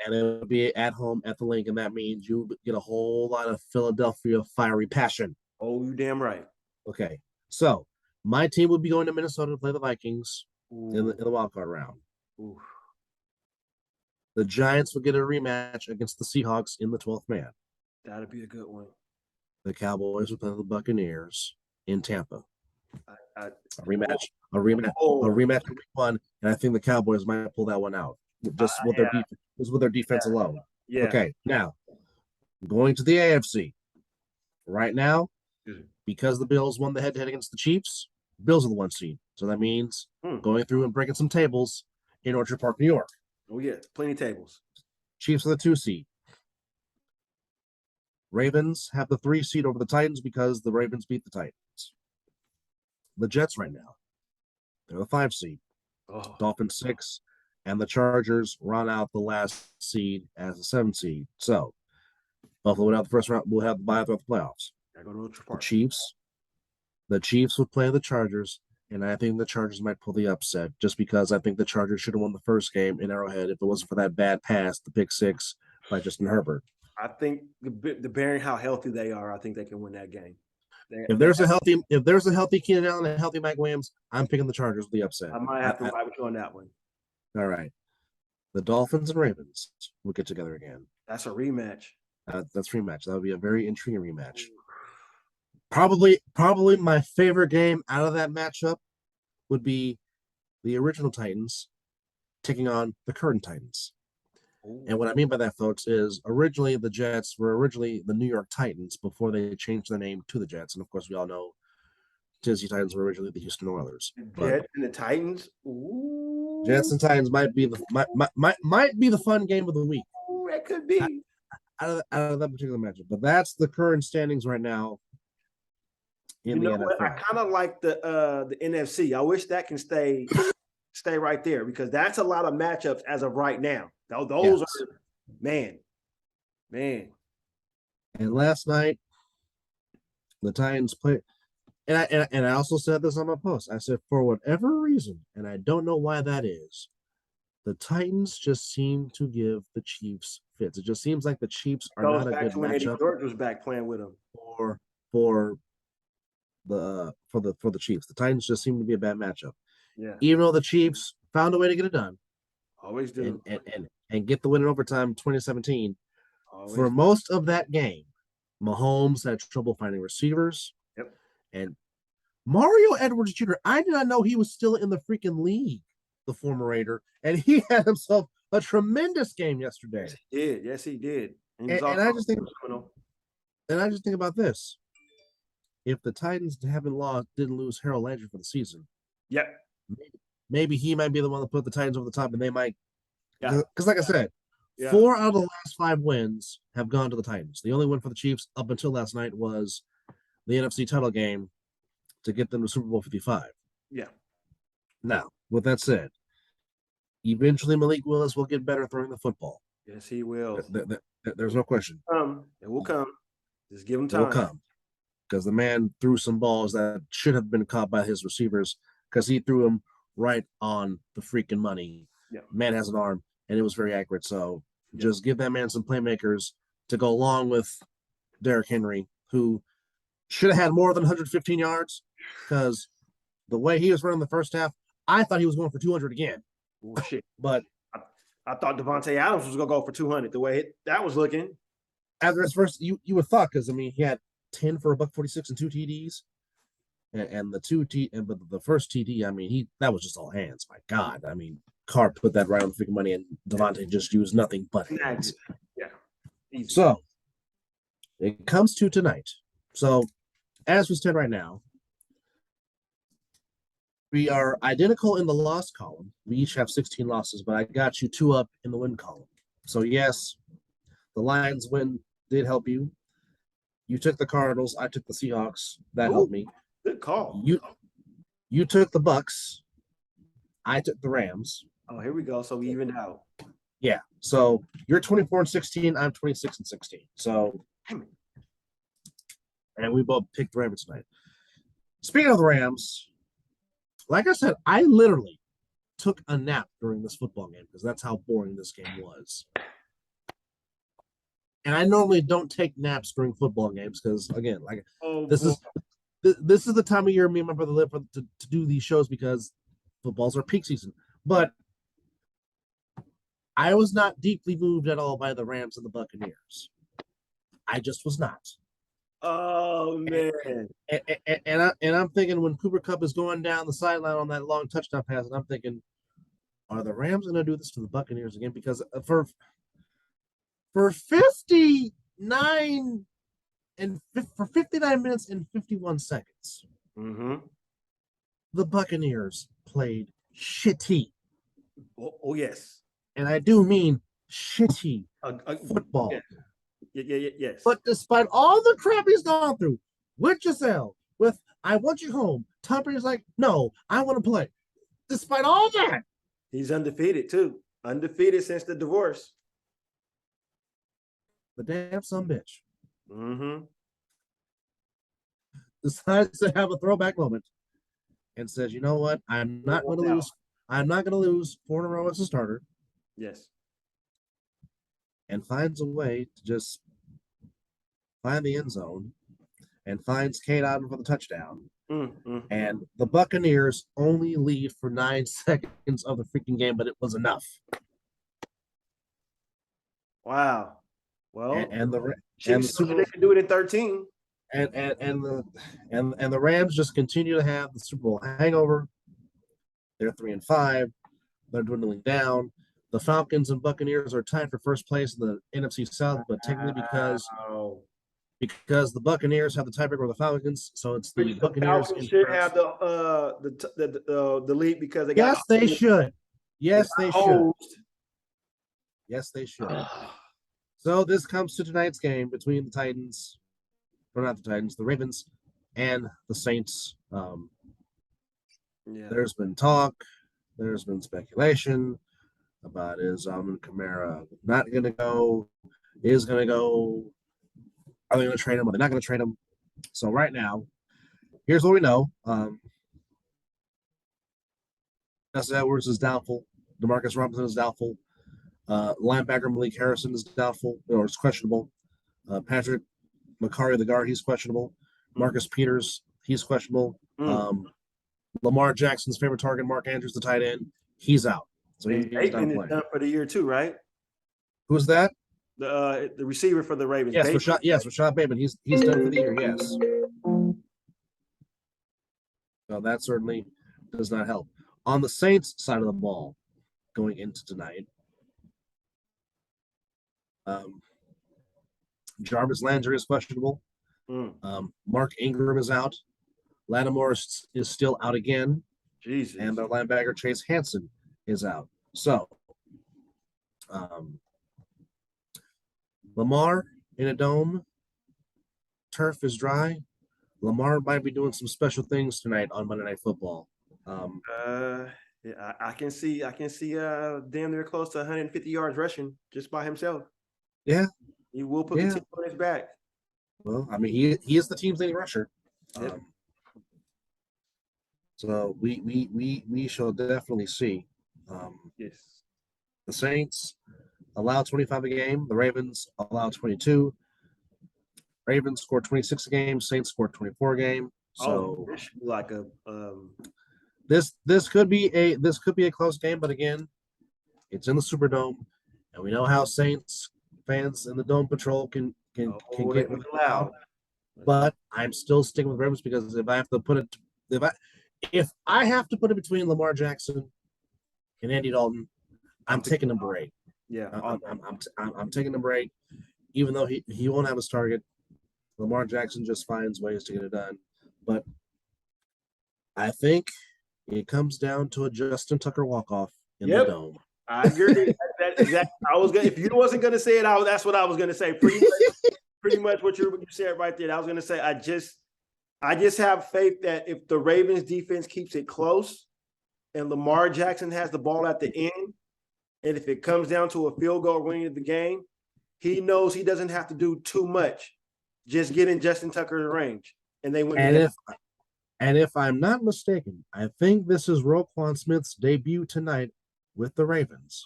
it'll be at home at the Link, and that means you get a whole lot of Philadelphia fiery passion. Oh, you damn right. Okay, so my team would be going to Minnesota to play the Vikings in the wild card round. Ooh. The Giants will get a rematch against the Seahawks in the 12th man. That'll be a good one. The Cowboys will play the Buccaneers in Tampa. A rematch in week 1, and I think the Cowboys might pull that one out just with their defense alone. Yeah. Okay, now going to the AFC. Right now, because the Bills won the head-to-head against the Chiefs, Bills are the 1 seed. So that means going through and breaking some tables in Orchard Park, New York. Oh yeah, plenty of tables. Chiefs are the 2 seed. Ravens have the 3 seed over the Titans because the Ravens beat the Titans. The Jets right now, they're the 5 seed. Dolphins 6, and the Chargers run out the last seed as a 7 seed. So Buffalo without the first round will have the bye throughout the playoffs. The Chiefs will play the Chargers, and I think the Chargers might pull the upset just because I think the Chargers should have won the first game in Arrowhead if it wasn't for that bad pass, the pick 6 by Justin Herbert. I think the bearing how healthy they are, I think they can win that game. If there's a healthy Keenan Allen and a healthy Mike Williams, I'm picking the Chargers with the upset. I might have to ride with you on that one. All right. The Dolphins and Ravens will get together again. That's a rematch. That's a rematch. That would be a very intriguing rematch. Probably my favorite game out of that matchup would be the original Titans taking on the current Titans. Ooh. And what I mean by that, folks, is originally the Jets were originally the New York Titans before they changed their name to the Jets. And of course, we all know Tennessee Titans were originally the Houston Oilers. Jets and the Titans. Ooh. Jets and Titans might be the fun game of the week. Ooh, that could be out of that particular matchup. But that's the current standings right now. You know what? I kind of like the NFC. I wish that can stay right there because that's a lot of matchups as of right now. Those are man. And last night, the Titans played, and I also said this on my post. I said for whatever reason, and I don't know why that is, the Titans just seem to give the Chiefs fits. It just seems like the Chiefs are not a good matchup. George was back playing with them for the Chiefs. The Titans just seem to be a bad matchup. Yeah. Even though the Chiefs found a way to get it done. Always do. And get the win in overtime 2017. Always for most of that game, Mahomes had trouble finding receivers. Yep. And Mario Edwards Jr., I did not know he was still in the freaking league, the former Raider. And he had himself a tremendous game yesterday. Yes, he did. And I just think about this. If the Titans didn't lose Harold Landry for the season, maybe he might be the one to put the Titans over the top, and they might. Because, like I said, 4 out of the last 5 wins have gone to the Titans. The only win for the Chiefs up until last night was the NFC title game to get them to Super Bowl 55. Yeah. Now, with that said, eventually Malik Willis will get better throwing the football. Yes, he will. There's no question. It will come. Just give him time. It will come. Because the man threw some balls that should have been caught by his receivers because he threw them right on the freaking money. Yeah. Man has an arm, and it was very accurate. So just give that man some playmakers to go along with Derrick Henry, who should have had more than 115 yards because the way he was running the first half, I thought he was going for 200 again. Oh, shit. But I thought Devontae Adams was going to go for 200 the way that was looking. after his first, you would thought, because I mean, he had 10 for $146 and 2 TDs. And but the first TD, I mean, that was just all hands. My God, I mean, Carr put that right on the freaking money, and Devontae just used nothing but hands. Yeah, easy. So it comes to tonight. So as we stand right now, we are identical in the loss column. We each have 16 losses, but I got you 2 up in the win column. So yes, the Lions win did help you. You took the Cardinals. I took the Seahawks. That helped me. Good call. You took the Bucks. I took the Rams. Oh, here we go. So we evened out. Yeah. So you're 24-16. I'm 26-16. So, and we both picked the Rams tonight. Speaking of the Rams, like I said, I literally took a nap during this football game because that's how boring this game was. And I normally don't take naps during football games because, again, like this is the time of year me and my brother live to do these shows because footballs are peak season. But I was not deeply moved at all by the Rams and the Buccaneers. I just was not. Oh, man. And I'm thinking when Cooper Kupp is going down the sideline on that long touchdown pass, and I'm thinking, are the Rams going to do this to the Buccaneers again? Because for 59 minutes and 51 seconds, the Buccaneers played shitty. Oh yes. And I do mean shitty football. Yes. But despite all the crap he's gone through with Giselle, with I want you home, Tom Brady's like, no, I want to play. Despite all that, he's undefeated too. Undefeated since the divorce. The damn son bitch. Decides to have a throwback moment and says, you know what? I'm not going to lose. I'm not going to lose 4 in a row as a starter. Yes. And finds a way to just find the end zone and finds Kate Otten for the touchdown. And the Buccaneers only lead for 9 seconds of the freaking game, but it was enough. Wow. Well, and the Super they can do it in 13. And the Rams just continue to have the Super Bowl hangover. They're 3-5. They're dwindling down. The Falcons and Buccaneers are tied for first place in the NFC South, but technically because the Buccaneers have the tiebreaker with the Falcons, so it's the Buccaneers. Falcons should have the lead because they got. Yes, they should. Yes, they should. Yes, they should. So this comes to tonight's game between the Titans, or not the Titans, the Ravens, and the Saints. There's been talk, there's been speculation about is Kamara not going to go, is going to go, are they going to trade him, are they not going to trade him? So right now, here's what we know. Justin Edwards is doubtful. Demarcus Robinson is doubtful. Linebacker Malik Harrison is doubtful or is questionable. Patrick McCarry, the guard, he's questionable. Marcus Peters, he's questionable. Lamar Jackson's favorite target, Mark Andrews, the tight end, he's out. So he's done for the year too, right? Who's that? The receiver for the Ravens. Yes, Rashad Bateman. He's done for the year. Yes. So that certainly does not help. On the Saints side of the ball, going into tonight, Jarvis Landry is questionable. Mark Ingram is out. Lattimore is still out again. Jesus. And their linebacker Chase Hansen is out. So Lamar in a dome. Turf is dry. Lamar might be doing some special things tonight on Monday Night Football. I can see damn near close to 150 yards rushing just by himself. Yeah. He will put the team on his back. Well, I mean, he is the team's leading rusher. Yep. So we shall definitely see. Yes. The Saints, allow 25 a game. The Ravens allow 22. Ravens score 26 a game. Saints score 24 a game. So this should be like a this could be a close game, but again, it's in the Superdome, and we know how Saints fans in the Dome Patrol can they get be really loud. loud. But I'm still sticking with Ravens because if I have to put it between Lamar Jackson and Andy Dalton, I'm taking number 8. Yeah, I'm taking number 8, even though he won't have his target. Lamar Jackson just finds ways to get it done. But I think it comes down to a Justin Tucker walk-off in the Dome. I agree. That's exactly. If you wasn't going to say it, that's what I was going to say. Pretty much what you said right there. I was going to say I just have faith that if the Ravens defense keeps it close and Lamar Jackson has the ball at the end, and if it comes down to a field goal winning the game, he knows he doesn't have to do too much. Just get in Justin Tucker's range, and they win. And if I'm not mistaken, I think this is Roquan Smith's debut tonight with the Ravens.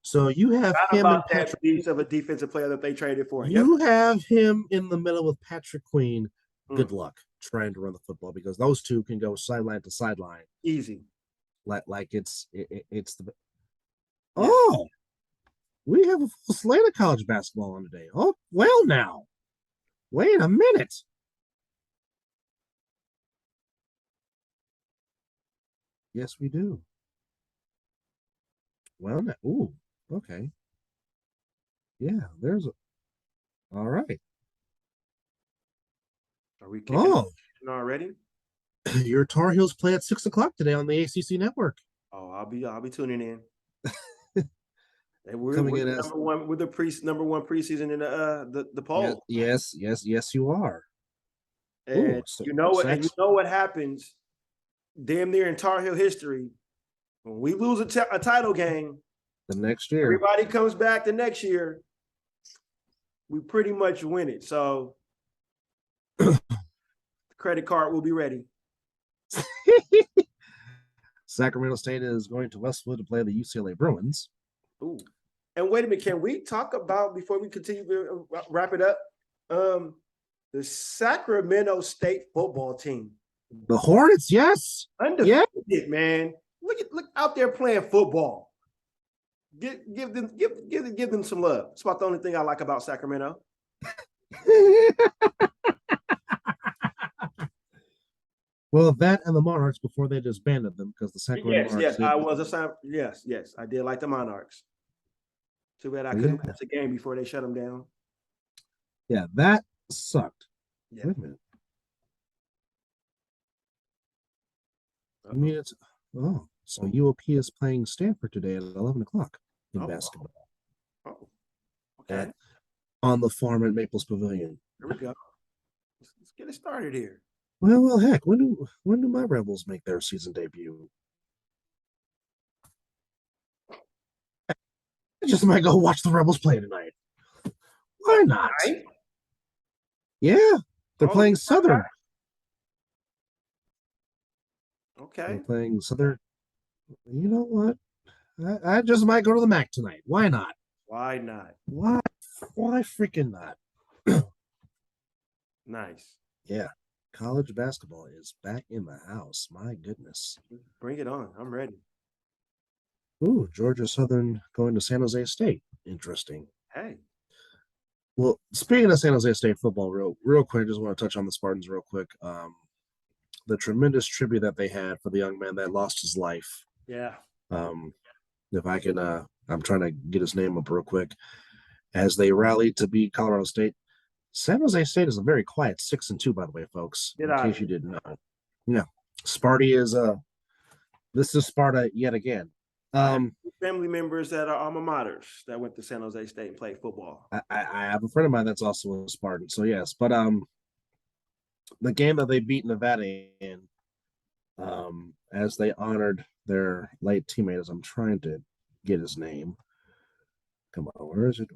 So you have him and Patrick. Piece of a defensive player that they traded for. You have him in the middle with Patrick Queen. Good luck trying to run the football because those two can go sideline to sideline. Easy. Like it's the. Oh, we have a full slate of college basketball on today. Oh, well now. Wait a minute. Yes, we do. Well, now, ooh, okay. Yeah, there's a. All right. Are we kicking already? Your Tar Heels play at 6:00 today on the ACC network. Oh, I'll be tuning in. And we're Coming in number as one with the number one preseason in the poll. Yes, you are. And you know what happens damn near in Tar Heel history when we lose a title game the next year. Everybody comes back the next year. We pretty much win it. So the credit card will be ready. Sacramento State is going to Westwood to play the UCLA Bruins. Ooh. And wait a minute, can we talk about, before we continue to wrap it up, the Sacramento State football team? The Hornets, yes. Undefeated, man. Look out there playing football. Give them some love. It's about the only thing I like about Sacramento. Well, that and the Monarchs before they disbanded them because the Sacramento Monarchs. Yes, I did like the Monarchs. Too bad I couldn't watch the game before they shut them down. Yeah, that sucked. Yeah. Wait a minute. I mean, so UOP is playing Stanford today at 11:00 in basketball. Oh, okay. On the farm at Maples Pavilion. Here we go. Let's get it started here. Well, heck, when do my Rebels make their season debut? I just might go watch the Rebels play tonight. Why not? Right? Yeah, they're playing Southern. Okay. They're playing Southern. You know what? I just might go to the MAC tonight. Why not? Why not? Why freaking not? Nice. Yeah. College basketball is back in the house. My goodness. Bring it on. I'm ready. Ooh, Georgia Southern going to San Jose State. Interesting. Hey. Well, speaking of San Jose State football, real quick, I just want to touch on the Spartans real quick. The tremendous tribute that they had for the young man that lost his life. Yeah. If I can, I'm trying to get his name up real quick. As they rallied to beat Colorado State. San Jose State is a very quiet 6-2, by the way, folks. In case you didn't know. Yeah. Sparty is this is Sparta yet again. Family members that are alma maters that went to San Jose State and played football. I have a friend of mine that's also a Spartan, so yes. But the game that they beat Nevada in, as they honored their late teammate, as I'm trying to get his name. Come on, where is it?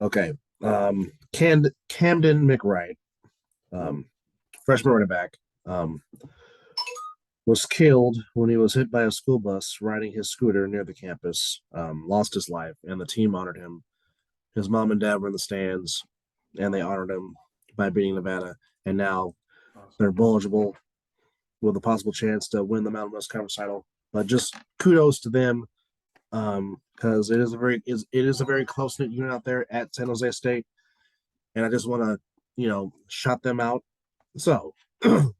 Okay. Camden McWright, freshman running back. was killed when he was hit by a school bus riding his scooter near the campus, lost his life, and the team honored him. His mom and dad were in the stands, and they honored him by beating Nevada. And now they're eligible with a possible chance to win the Mountain West Conference title. But just kudos to them, because it is a very close knit unit out there at San Jose State, and I just want to shout them out. So, do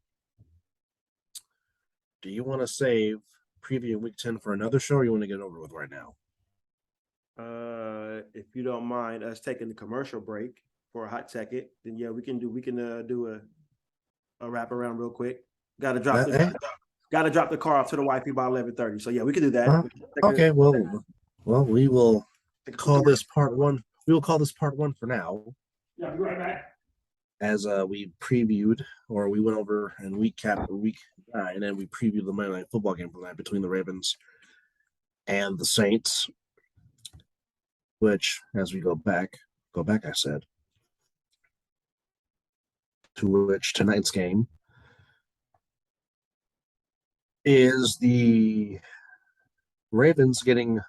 you want to save preview Week 10 for another show, or you want to get it over with right now? If you don't mind us taking the commercial break for a hot second, then yeah, we can do a wrap around real quick. Got to drop the car off to the wifey by 11:30. So yeah, we can do that. Okay, well, we will call this part one. We will call this part one for now. Yeah, be right back. As we previewed, or we went over and recapped Week 9, and then we previewed the Monday Night Football game for that between the Ravens and the Saints. Which, as we go back, I said, to which tonight's game is the Ravens getting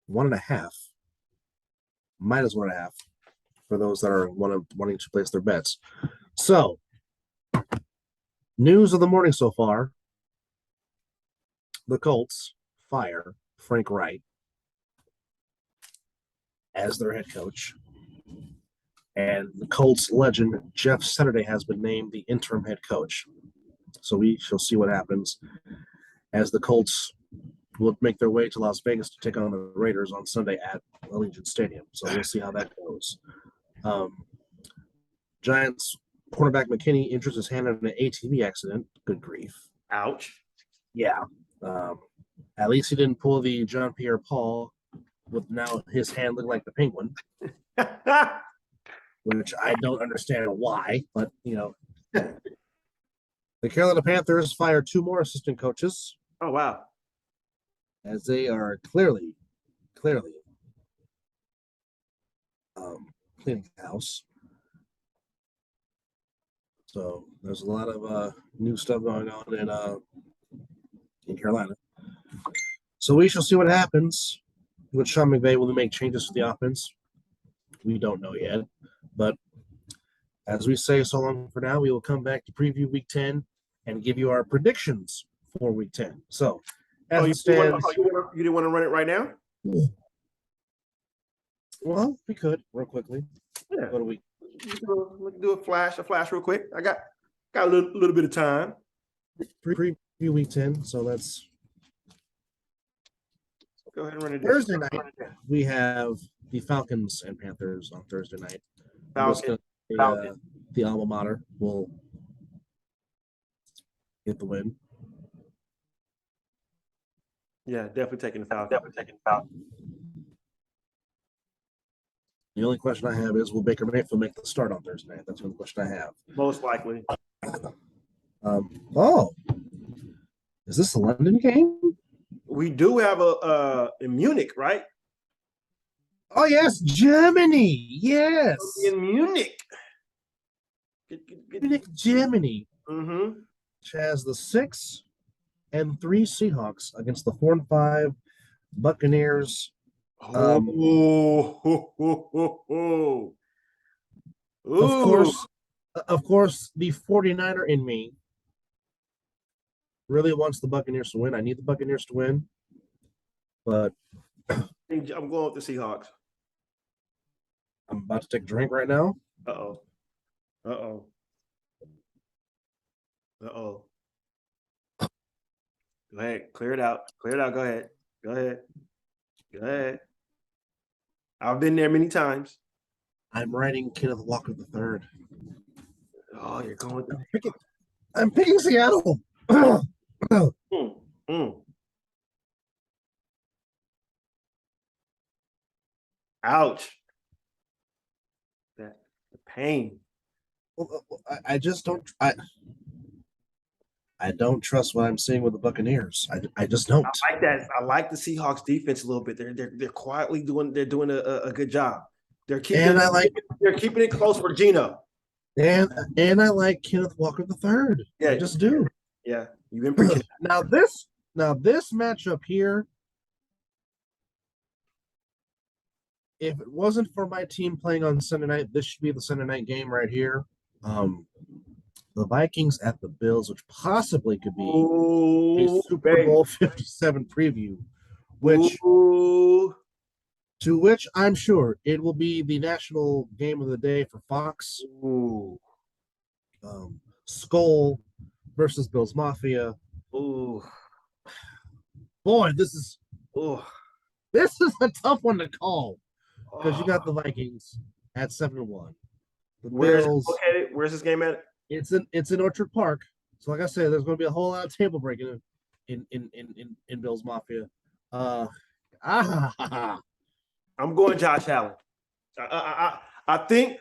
-1.5 for those that are wanting to place their bets. So, news of the morning so far: the Colts fire Frank Wright as their head coach, and the Colts legend Jeff Saturday has been named the interim head coach. So we shall see what happens as the Colts will make their way to Las Vegas to take on the Raiders on Sunday at Allegiant Stadium. So we'll see how that goes. Giants cornerback McKinney injures his hand in an ATV accident. Good grief. Ouch. Yeah. At least he didn't pull the John Pierre Paul with now his hand looking like the penguin, which I don't understand why, but The Carolina Panthers fired 2 more assistant coaches. Oh, wow. As they are clearly cleaning house. So there's a lot of new stuff going on in Carolina. So we shall see what happens with Sean McVay. Will he make changes to the offense? We don't know yet. But as we say so long for now, we will come back to preview Week 10 and give you our predictions for Week 10. So, as it stands, you didn't want to run it right now? Well, we could real quickly. Yeah. What do we? We can do a flash real quick. I got a little bit of time. Preview Week 10. So let's go ahead and run it. Thursday night, we have the Falcons and Panthers on Thursday night. Falcons. The alma mater will get the win. Yeah, definitely taking the Falcons. The only question I have is, will Baker Mayfield make the start on Thursday night? That's the only question I have. Most likely. Is this a London game? We do have a in Munich, right? Oh, yes, Germany. Yes. In Munich. Munich, Germany. Mm-hmm. Which has the 6 and 3 Seahawks against the 4 and 5 Buccaneers. Of course, the 49er in me really wants the Buccaneers to win. I need the Buccaneers to win, but I'm going with the Seahawks. I'm about to take a drink right now. Uh-oh. Go ahead. Clear it out. Go ahead. I've been there many times. I'm writing Kenneth Walker III. Oh, you're going. I'm picking Seattle. Ouch. The pain. Well, I just don't. I don't trust what I'm seeing with the Buccaneers. I just don't. I like that. I like the Seahawks defense a little bit. They're quietly doing. They're doing a good job. They're keeping it close for Gino. And I like Kenneth Walker III. Yeah, I just do. yeah. You've been preaching. Now this matchup here, if it wasn't for my team playing on Sunday night, this should be the Sunday night game right here. Um, the Vikings at the Bills, which possibly could be a Ooh, Super baby. Bowl 57 preview, which Ooh. to which I'm sure it will be the national game of the day for Fox. Ooh. Skull versus Bills Mafia. Ooh. Boy, this is Ooh. a tough one to call because you got the Vikings at 7-1. The Where's Bills. located? Where's this game at? It's in Orchard Park. So like I said, there's going to be a whole lot of table breaking in Bills Mafia. I'm going Josh Allen. I think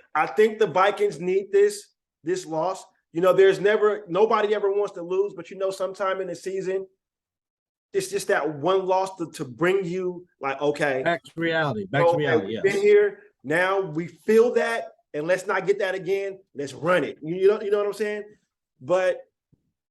the Vikings need this loss. You know, nobody ever wants to lose, but you know, sometime in the season, it's just that one loss to bring you like, okay, back to reality. Yes. We've been here. Now we feel that, and let's not get that again. Let's run it. You know what I'm saying? But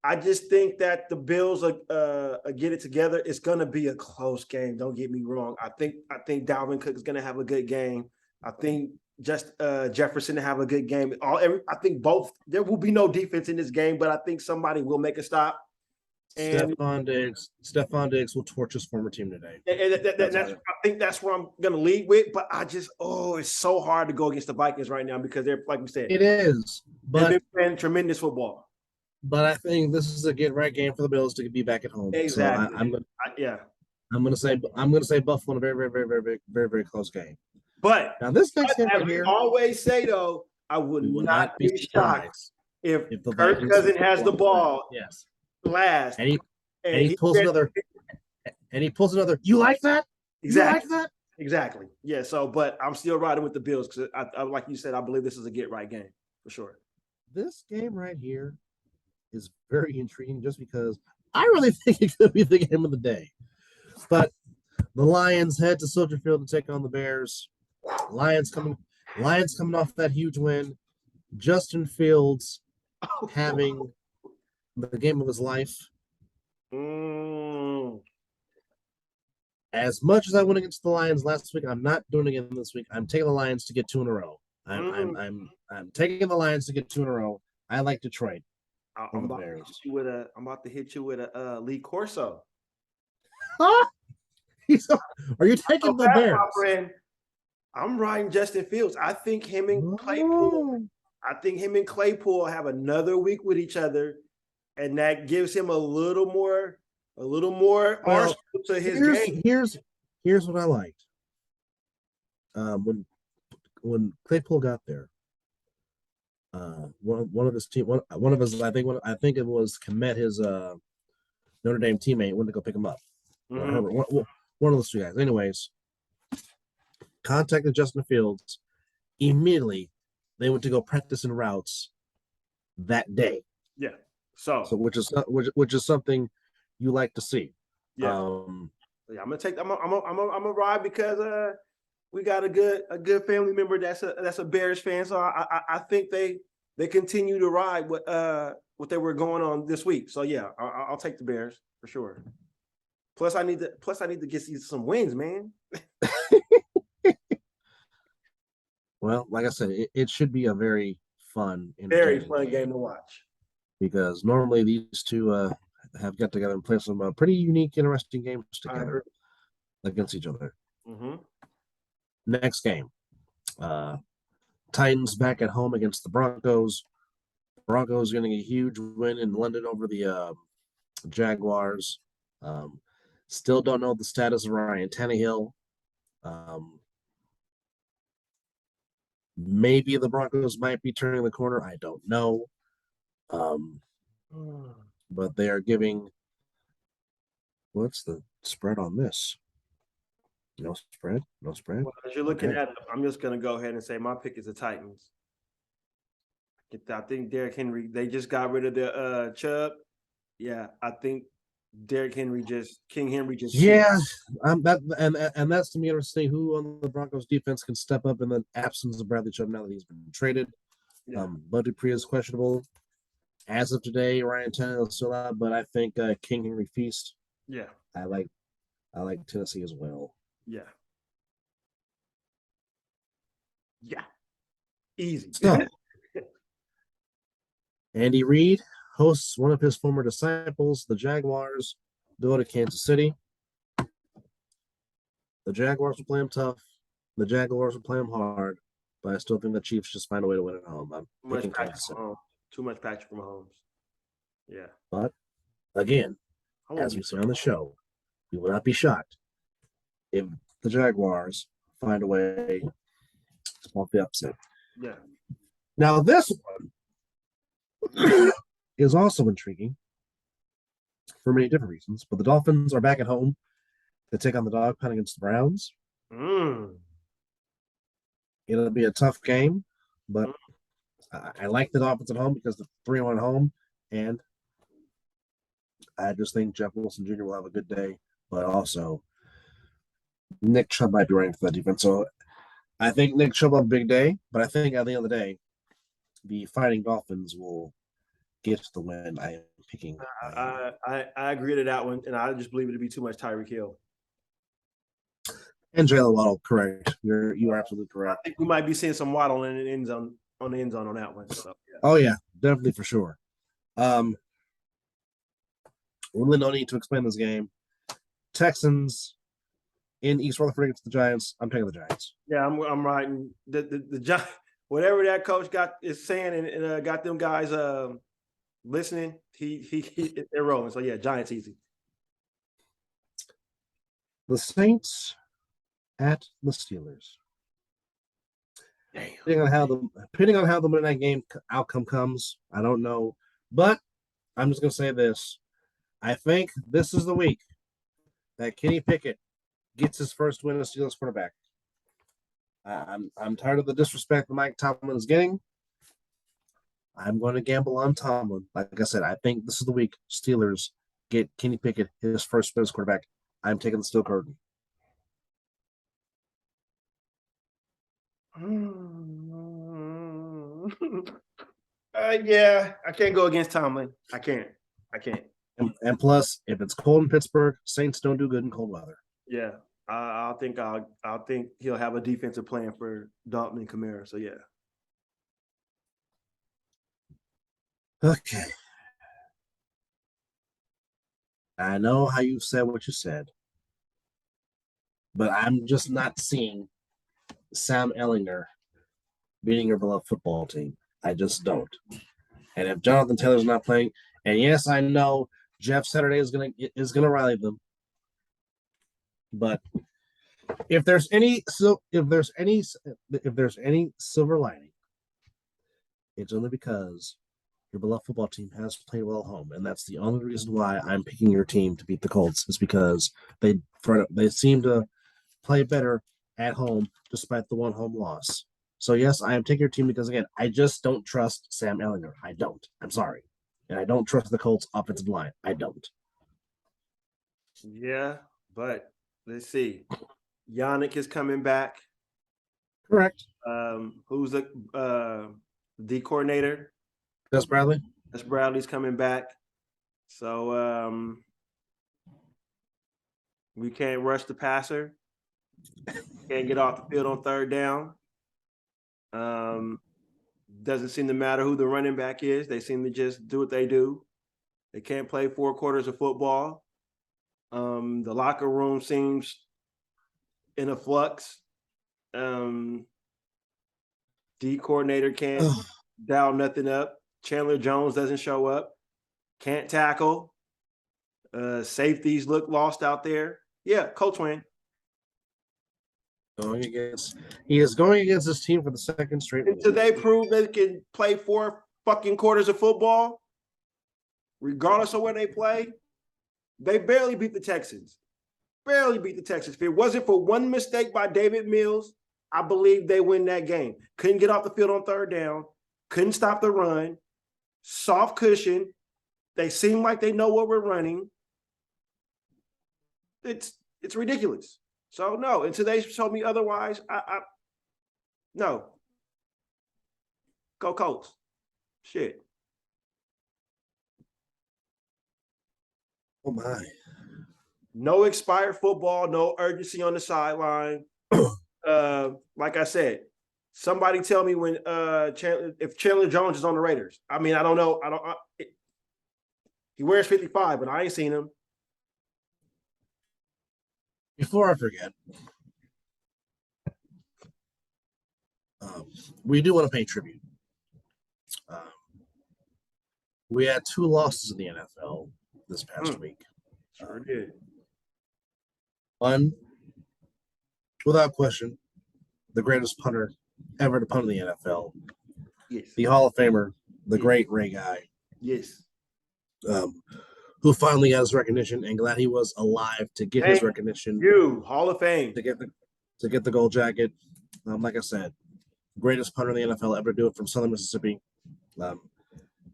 I just think that the Bills are get it together. It's gonna be a close game. Don't get me wrong. I think Dalvin Cook is gonna have a good game. I think just Jefferson to have a good game. I think both. There will be no defense in this game, but I think somebody will make a stop. And Stephon Diggs will torch his former team today. I think that's where I'm gonna lead with. But it's so hard to go against the Vikings right now because they're, like we said, it is. But they've been playing tremendous football. But I think this is a get right game for the Bills to be back at home. Exactly. So I'm gonna say Buffalo in a very, very, very, very, very, very, very close game. But now this next game right here, always say though, I would not be shocked if Kirk Cousins has the ball. Yes. Last. And he pulls another. And he pulls another. You like that? Exactly. You like that? Exactly. Yeah. So, but I'm still riding with the Bills because I like you said, I believe this is a get right game for sure. This game right here is very intriguing just because I really think it could be the game of the day. But the Lions head to Soldier Field to take on the Bears. Lions coming off that huge win. Justin Fields having the game of his life. As much as I went against the Lions last week, I'm not doing it again this week. I'm taking the Lions to get 2 in a row. I'm taking the Lions to get 2 in a row. I like Detroit. I'm about to hit you with a Lee Corso. Huh? Are you taking the Bears? My friend, I'm riding Justin Fields. I think him and Claypool have another week with each other, and that gives him a little more arsenal to his game. Here's what I liked. When Claypool got there, one of his team, one of his, I think it was Komet, his Notre Dame teammate, went to go pick him up. Mm-hmm. One of those two guys. Anyways, contacted Justin Fields. Immediately, they went to go practice in routes that day. Yeah. So which is something you like to see. Yeah. I'm gonna ride because we got a good family member that's a Bears fan. So I think they continue to ride what they were going on this week. So yeah, I'll take the Bears for sure. Plus I need to get some wins, man. Well, like I said, it should be a very fun game to watch. Because normally these two have got together and played some pretty unique, interesting games together against each other. Mm-hmm. Next game, Titans back at home against the Broncos. Broncos getting a huge win in London over the Jaguars. Still don't know the status of Ryan Tannehill. Maybe the Broncos might be turning the corner. I don't know. But they are giving. What's the spread on this? No spread. Well, as you're looking at it, I'm just going to go ahead and say my pick is the Titans. I think Derrick Henry. They just got rid of the Chubb. Yeah, I think King Henry just. Yeah, and that's to me interesting. Who on the Broncos defense can step up in the absence of Bradley Chubb now that he's been traded? Yeah. Bud Dupree is questionable. As of today, Ryan Tannehill is still out, but I think King Henry Feast. Yeah. I like Tennessee as well. Yeah. Yeah. Easy. So, Andy Reid hosts one of his former disciples, the Jaguars, go to Kansas City. The Jaguars will play them tough. The Jaguars will play them hard, but I still think the Chiefs just find a way to win at home. I'm picking Kansas City. Too much Patrick Mahomes. Yeah. But again, as we say on the show, we will not be shocked if the Jaguars find a way to pull the upset. Yeah. Now, this one is also intriguing for many different reasons, but the Dolphins are back at home to take on the dog pound against the Browns. It'll be a tough game, but I like the Dolphins at home because the 3-1 home, and I just think Jeff Wilson Jr. will have a good day, but also Nick Chubb might be running for that defense. So I think Nick Chubb will have a big day, but I think at the end of the day, the Fighting Dolphins will get the win. I am picking. I agree to that one, and I just believe it to be too much Tyreek Hill. And Jalen Waddle, correct. You are absolutely correct. I think we might be seeing some Waddle in the end zone on that one. So, yeah. Oh yeah, definitely for sure. Really no need to explain this game. Texans in East Rutherford against the Giants. I'm taking the Giants. Yeah, I'm riding the Giants. Whatever that coach is saying and got them guys listening, they're rolling. So yeah, Giants easy. The Saints at the Steelers. Damn. Depending on how the Monday night game outcome comes, I don't know. But I'm just gonna say this. I think this is the week that Kenny Pickett gets his first win as Steelers quarterback. I'm tired of the disrespect that Mike Tomlin is getting. I'm going to gamble on Tomlin. Like I said, I think this is the week Steelers get Kenny Pickett his first win as quarterback. I'm taking the Steel Curtain. Yeah, I can't go against Tomlin. I can't. And plus, if it's cold in Pittsburgh, Saints don't do good in cold weather. Yeah, I think he'll have a defensive plan for Dalton and Kamara. So yeah. Okay. I know how you said what you said, but I'm just not seeing Sam Ellinger beating your beloved football team. I just don't. And if Jonathan Taylor's not playing, and yes, I know Jeff Saturday is gonna rally them, but if there's any silver lining, it's only because your beloved football team has played well at home, and that's the only reason why I'm picking your team to beat the Colts is because they seem to play better at home despite the one home loss. So yes, I am taking your team because again, I just don't trust Sam Ellinger. I don't. I'm sorry, and I don't trust the Colts offensive line. I don't. Yeah, but let's see. Yannick is coming back. Correct. Who's the D coordinator? Gus Bradley. Gus Bradley's coming back. So we can't rush the passer. Can't get off the field on third down. Doesn't seem to matter who the running back is. They seem to just do what they do. They can't play 4 quarters of football. The locker room seems in a flux. D coordinator can't dial nothing up. Chandler Jones doesn't show up. Can't tackle. Safeties look lost out there. Yeah, Coach win. He is going against his team for the second straight. Until they prove they can play 4 fucking quarters of football, regardless of where they play, they barely beat the Texans. Barely beat the Texans. If it wasn't for one mistake by David Mills, I believe they win that game. Couldn't get off the field on third down. Couldn't stop the run. Soft cushion. They seem like they know what we're running. It's ridiculous. So no, until they show me otherwise, no. Go Colts. Shit. Oh my. No expired football, no urgency on the sideline. Like I said, somebody tell me when if Chandler Jones is on the Raiders. I mean, I don't know. He wears 55, but I ain't seen him. Before I forget, we do want to pay tribute. We had 2 losses in the NFL this past week. Sure did. One, without question, the greatest punter ever to punt in the NFL. Yes. The Hall of Famer, the great Ray Guy. Yes. Who finally got his recognition, and glad he was alive to get his recognition. You Hall of Fame to get the gold jacket. Like I said, greatest punter in the NFL ever to do it from Southern Mississippi.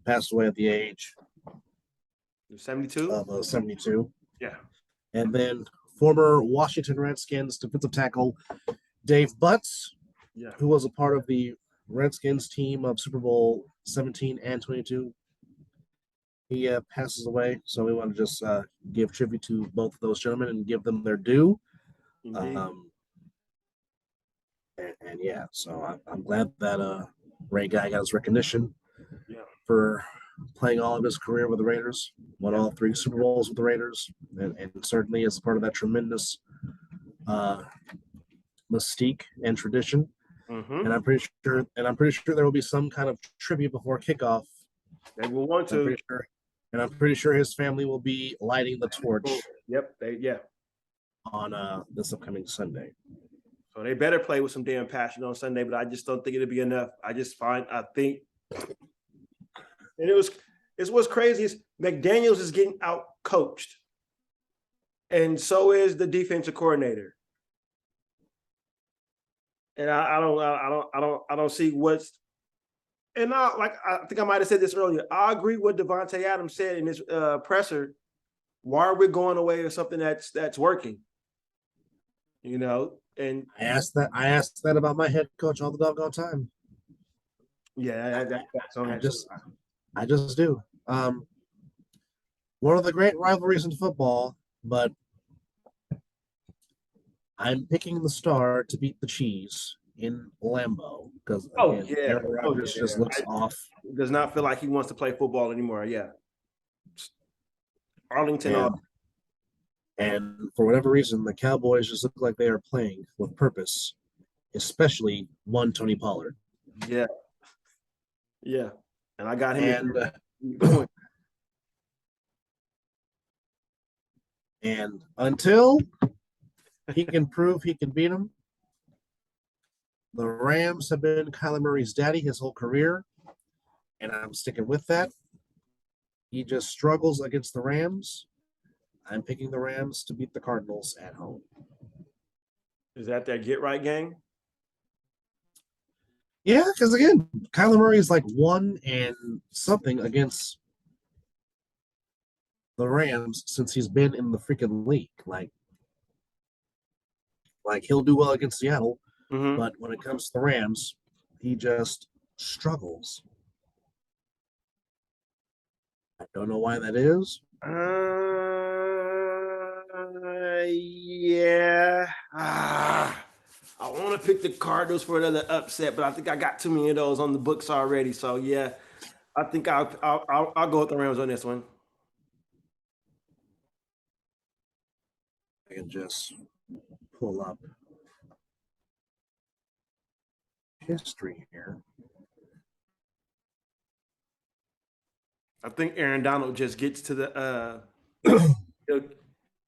Passed away at the age 72. Of 72. Yeah. And then former Washington Redskins defensive tackle Dave Butts, who was a part of the Redskins team of Super Bowl 17 and 22. He passes away, so we want to just give tribute to both of those gentlemen and give them their due. And yeah, so I'm glad that Ray Guy got his recognition for playing all of his career with the Raiders, won all 3 Super Bowls with the Raiders, and certainly is part of that tremendous mystique and tradition. And I'm pretty sure there will be some kind of tribute before kickoff. They will want to. I'm pretty sure his family will be lighting the torch. Yep. On this upcoming Sunday. So they better play with some damn passion on Sunday, but I just don't think it'll be enough. I think, and it's what's crazy is McDaniels is getting out coached, and so is the defensive coordinator. And I don't see what's. And I think I might have said this earlier. I agree with Devontae Adams said in his presser. Why are we going away with something that's working? You know, and I asked that about my head coach all the doggone time. Yeah, that's on that. I just do. One of the great rivalries in football, but I'm picking the Star to beat the Cheese in Lambeau because Aaron Rodgers just looks off. Does not feel like he wants to play football anymore. Yeah, Arlington. And for whatever reason, the Cowboys just look like they are playing with purpose, especially one Tony Pollard. Yeah. And I got him. And until he can prove he can beat him, the Rams have been Kyler Murray's daddy his whole career, and I'm sticking with that. He just struggles against the Rams. I'm picking the Rams to beat the Cardinals at home. Is that get right gang? Yeah, because again, Kyler Murray is like 1 and something against the Rams since he's been in the freaking league. Like he'll do well against Seattle, but when it comes to the Rams, he just struggles. I don't know why that is. I want to pick the Cardinals for another upset, but I think I got too many of those on the books already. So yeah, I think I'll go with the Rams on this one. I can just pull up history here. I think Aaron Donald just gets to the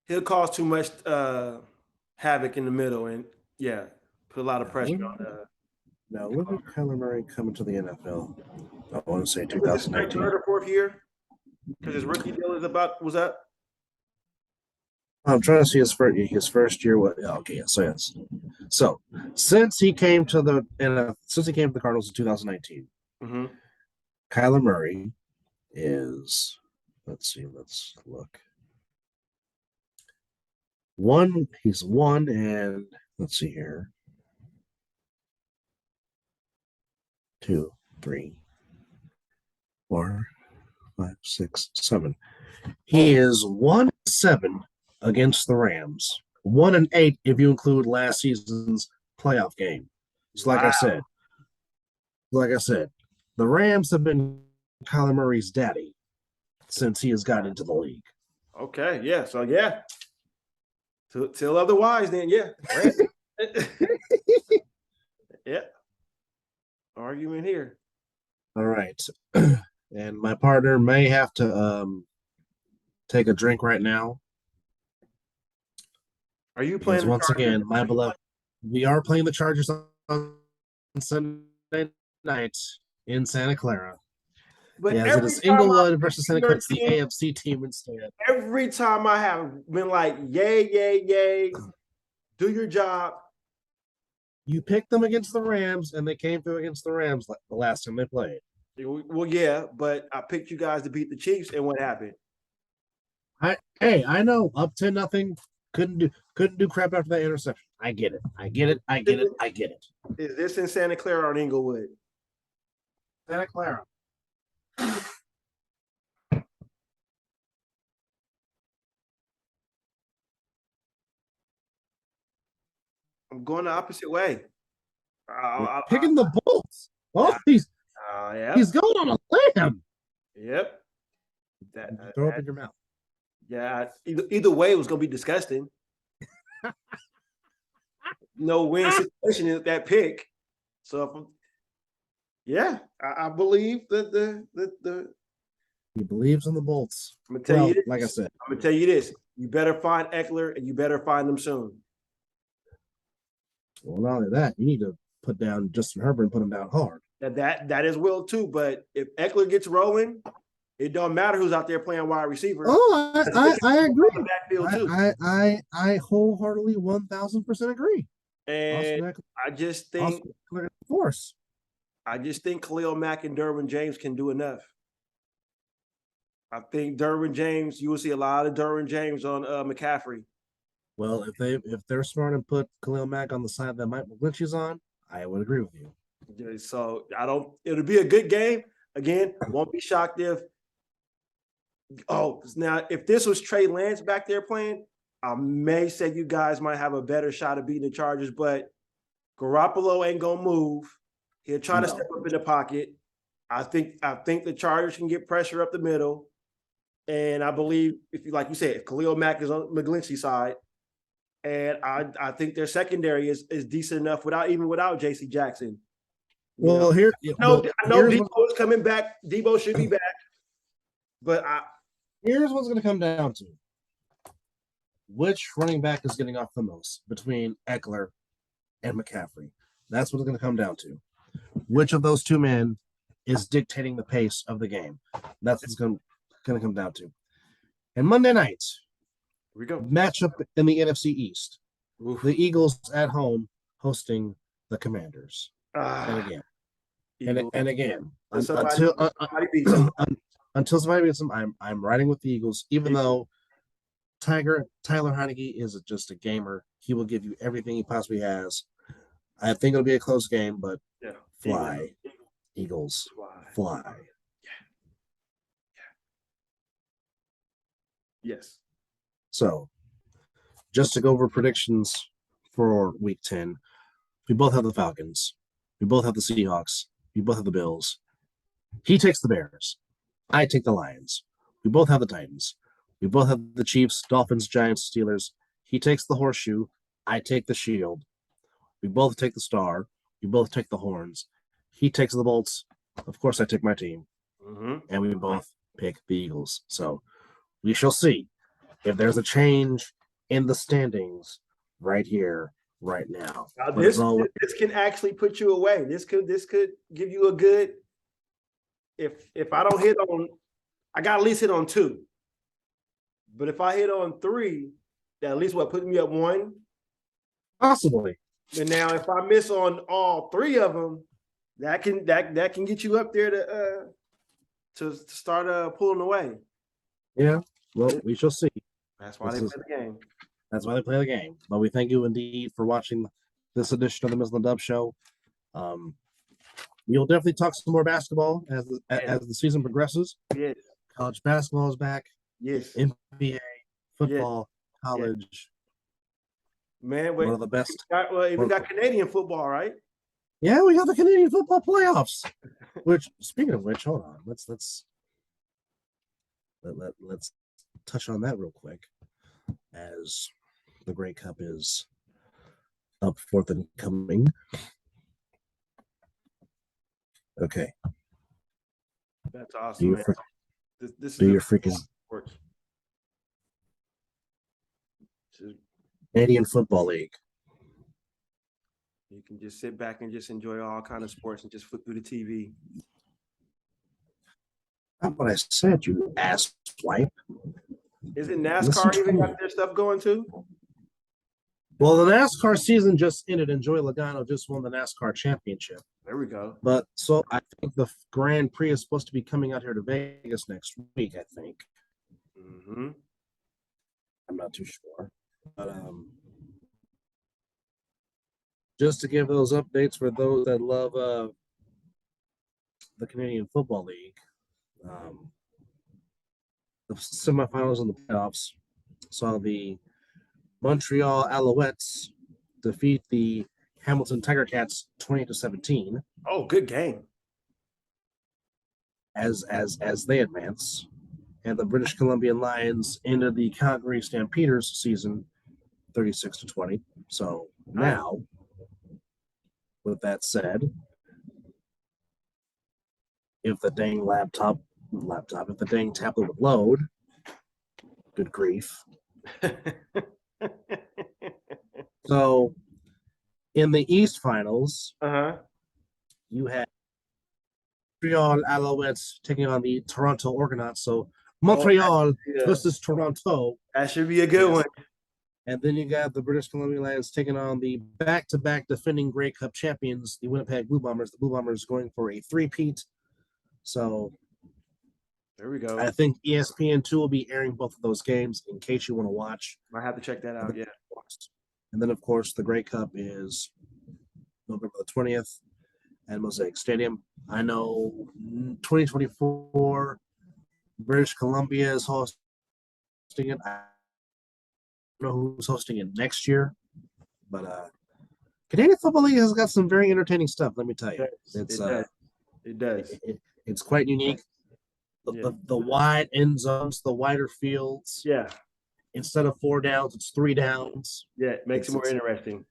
he'll cause too much havoc in the middle and put a lot of pressure on Now when did Kyler Murray come into the NFL? I want to say 2019. Third or fourth year? Because his rookie deal was up. I'm trying to see his first year. Yes. So since he came to the Cardinals in 2019, Kyler Murray is. Let's look. He's 1 and let's see here. 2. 3, 4, 5, 6, 7. He is 1-7 against the Rams. 1-8 if you include last season's playoff game. So, like I said, the Rams have been Kyler Murray's daddy since he has gotten into the league. Okay, yeah. So yeah. Till otherwise, then yeah. Yeah. Argument here. All right. And my partner may have to take a drink right now. Are you playing once again, my beloved, we are playing the Chargers on Sunday night in Santa Clara. But yes, it is Inglewood versus Santa Clara. It's the AFC team instead. Every time I have been like, yay, yay, yay, do your job. You picked them against the Rams, and they came through against the Rams the last time they played. Well, yeah, but I picked you guys to beat the Chiefs, and what happened? I know, up 10-0. Couldn't do crap after that interception. I get it. Is this in Santa Clara or in Inglewood? Santa Clara. I'm going the opposite way. Picking the Bulls. Oh, he's going on a limb. Yep. Throw up in your mouth. Yeah. Either way, it was going to be disgusting. No win situation in that pick. So, I believe that the he believes in the Bolts. I'm gonna tell you this. Like I said, I'm gonna tell you this: you better find Eckler, and you better find them soon. Well, not only that, you need to put down Justin Herbert and put him down hard. That is will too. But if Eckler gets rolling, it don't matter who's out there playing wide receiver. Oh, I agree. I wholeheartedly 1,000% agree. And I just think Khalil Mack and Derwin James can do enough. I think Derwin James, you will see a lot of Derwin James on McCaffrey. Well, if they're smart and put Khalil Mack on the side that Mike McGlinchey's on, I would agree with you. So it'll be a good game. Again, won't be shocked if if this was Trey Lance back there playing, I may say you guys might have a better shot of beating the Chargers, but Garoppolo ain't gonna move. He'll try to step up in the pocket. I think the Chargers can get pressure up the middle. And I believe if Khalil Mack is on McGlinchey's side, and I think their secondary is decent enough without JC Jackson. I know Debo's coming back. Debo should be back. But here's what's gonna come down to. Which running back is getting off the most between Eckler and McCaffrey? That's what it's going to come down to. Which of those two men is dictating the pace of the game? That's what it's going to come down to. And Monday night, we go matchup in the NFC East. Oof. The Eagles at home hosting the Commanders. And again, until somebody beats them, I'm riding with the Eagles, even though Tyler Heineke is just a gamer. He will give you everything he possibly has. I think it'll be a close game, but fly. Eagles. Fly. Yes. So, just to go over predictions for Week 10, we both have the Falcons. We both have the Seahawks. We both have the Bills. He takes the Bears. I take the Lions. We both have the Titans. We both have the Chiefs, Dolphins, Giants, Steelers. He takes the horseshoe. I take the shield. We both take the star. We both take the horns. He takes the bolts. Of course, I take my team. Mm-hmm. And we both pick the Eagles. So we shall see if there's a change in the standings right here, right now. This can actually put you away. This could give you a good. If I don't hit on, I got at least hit on 2. But if I hit on 3, that at least put me up 1? Possibly. And now if I miss on all 3 of them, that can get you up there to start pulling away. Yeah. Well, we shall see. That's why they play the game. That's why they play the game. But we thank you indeed for watching this edition of the Mizzle Dub Show. We'll definitely talk some more basketball as the season progresses. Yes. College basketball is back. Yes. NBA, football, college. Man, One of the best. We got Canadian football, right? Yeah, we got the Canadian football playoffs. Which, speaking of which, hold on. Let's touch on that real quick, as the Grey Cup is up forth and coming. Okay. That's awesome, man. This do is your freaking sports. Canadian Football League. You can just sit back and just enjoy all kind of sports and just flip through the TV. That's what I said, you ass wipe. Isn't NASCAR even got their stuff going too? Well, the NASCAR season just ended, and Joey Logano just won the NASCAR championship. There we go. But so I think the Grand Prix is supposed to be coming out here to Vegas next week, I think. Mm-hmm. I'm not too sure. But just to give those updates for those that love the Canadian Football League, the semifinals and the playoffs saw the Montreal Alouettes defeat the Hamilton Tiger Cats 20-17. Oh, good game. As they advance, and the British Columbian Lions ended the Calgary Stampeders season 36-20. So now, with that said, if the dang if the dang tablet would load, good grief. So, in the East Finals, you had Montreal Alouettes taking on the Toronto Argonauts. So, Montreal versus Toronto. That should be a good one. And then you got the British Columbia Lions taking on the back-to-back defending Grey Cup champions, the Winnipeg Blue Bombers. The Blue Bombers going for a three-peat. So there we go. I think ESPN2 will be airing both of those games in case you want to watch. Might have to check that out, yeah. And then, of course, the Grey Cup is November the 20th at Mosaic Stadium. I know 2024, British Columbia is hosting it. I don't know who's hosting it next year, but Canadian Football League has got some very entertaining stuff, let me tell you. It does. It's quite unique. The wide end zones, the wider fields. Yeah. Instead of 4 downs, it's 3 downs. Yeah, it makes it more interesting.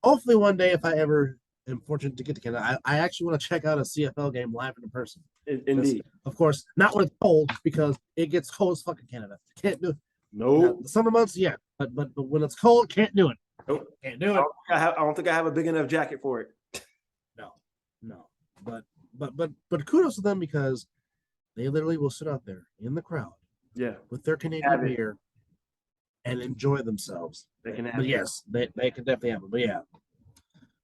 Hopefully one day, if I ever am fortunate to get to Canada, I actually want to check out a CFL game live in person. Indeed. Of course, not when it's cold, because it gets cold as fucking Canada. Can't do it. No. The summer months, yeah. But when it's cold, can't do it. Nope. Can't do it. I don't think I have a big enough jacket for it. No. But kudos to them, because they literally will sit out there in the crowd. Yeah. With their Canadian beer and enjoy themselves. They can have But yes, they can definitely have it. But yeah.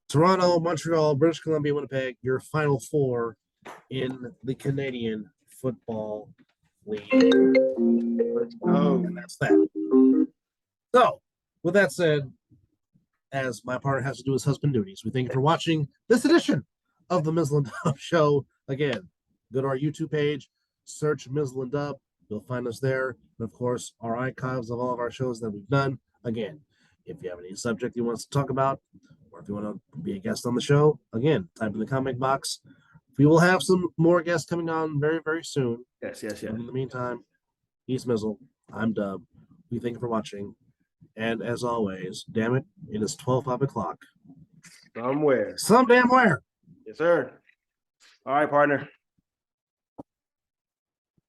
Toronto, Montreal, British Columbia, Winnipeg, your final 4 in the Canadian Football League. And that's that. So, with that said, as my partner has to do his husband duties, we thank you for watching this edition of the Mizzle Dub Show. Again, go to our YouTube page, search Mizzle and Dub. You'll find us there. And of course, our archives of all of our shows that we've done. Again, if you have any subject you want us to talk about, or if you want to be a guest on the show, again, type in the comment box. We will have some more guests coming on very, very soon. Yes. In the meantime, he's Mizzle. I'm Dub. We thank you for watching. And as always, damn it, it is 12 o'clock. Somewhere. Some damn where. Yes, sir. All right, partner.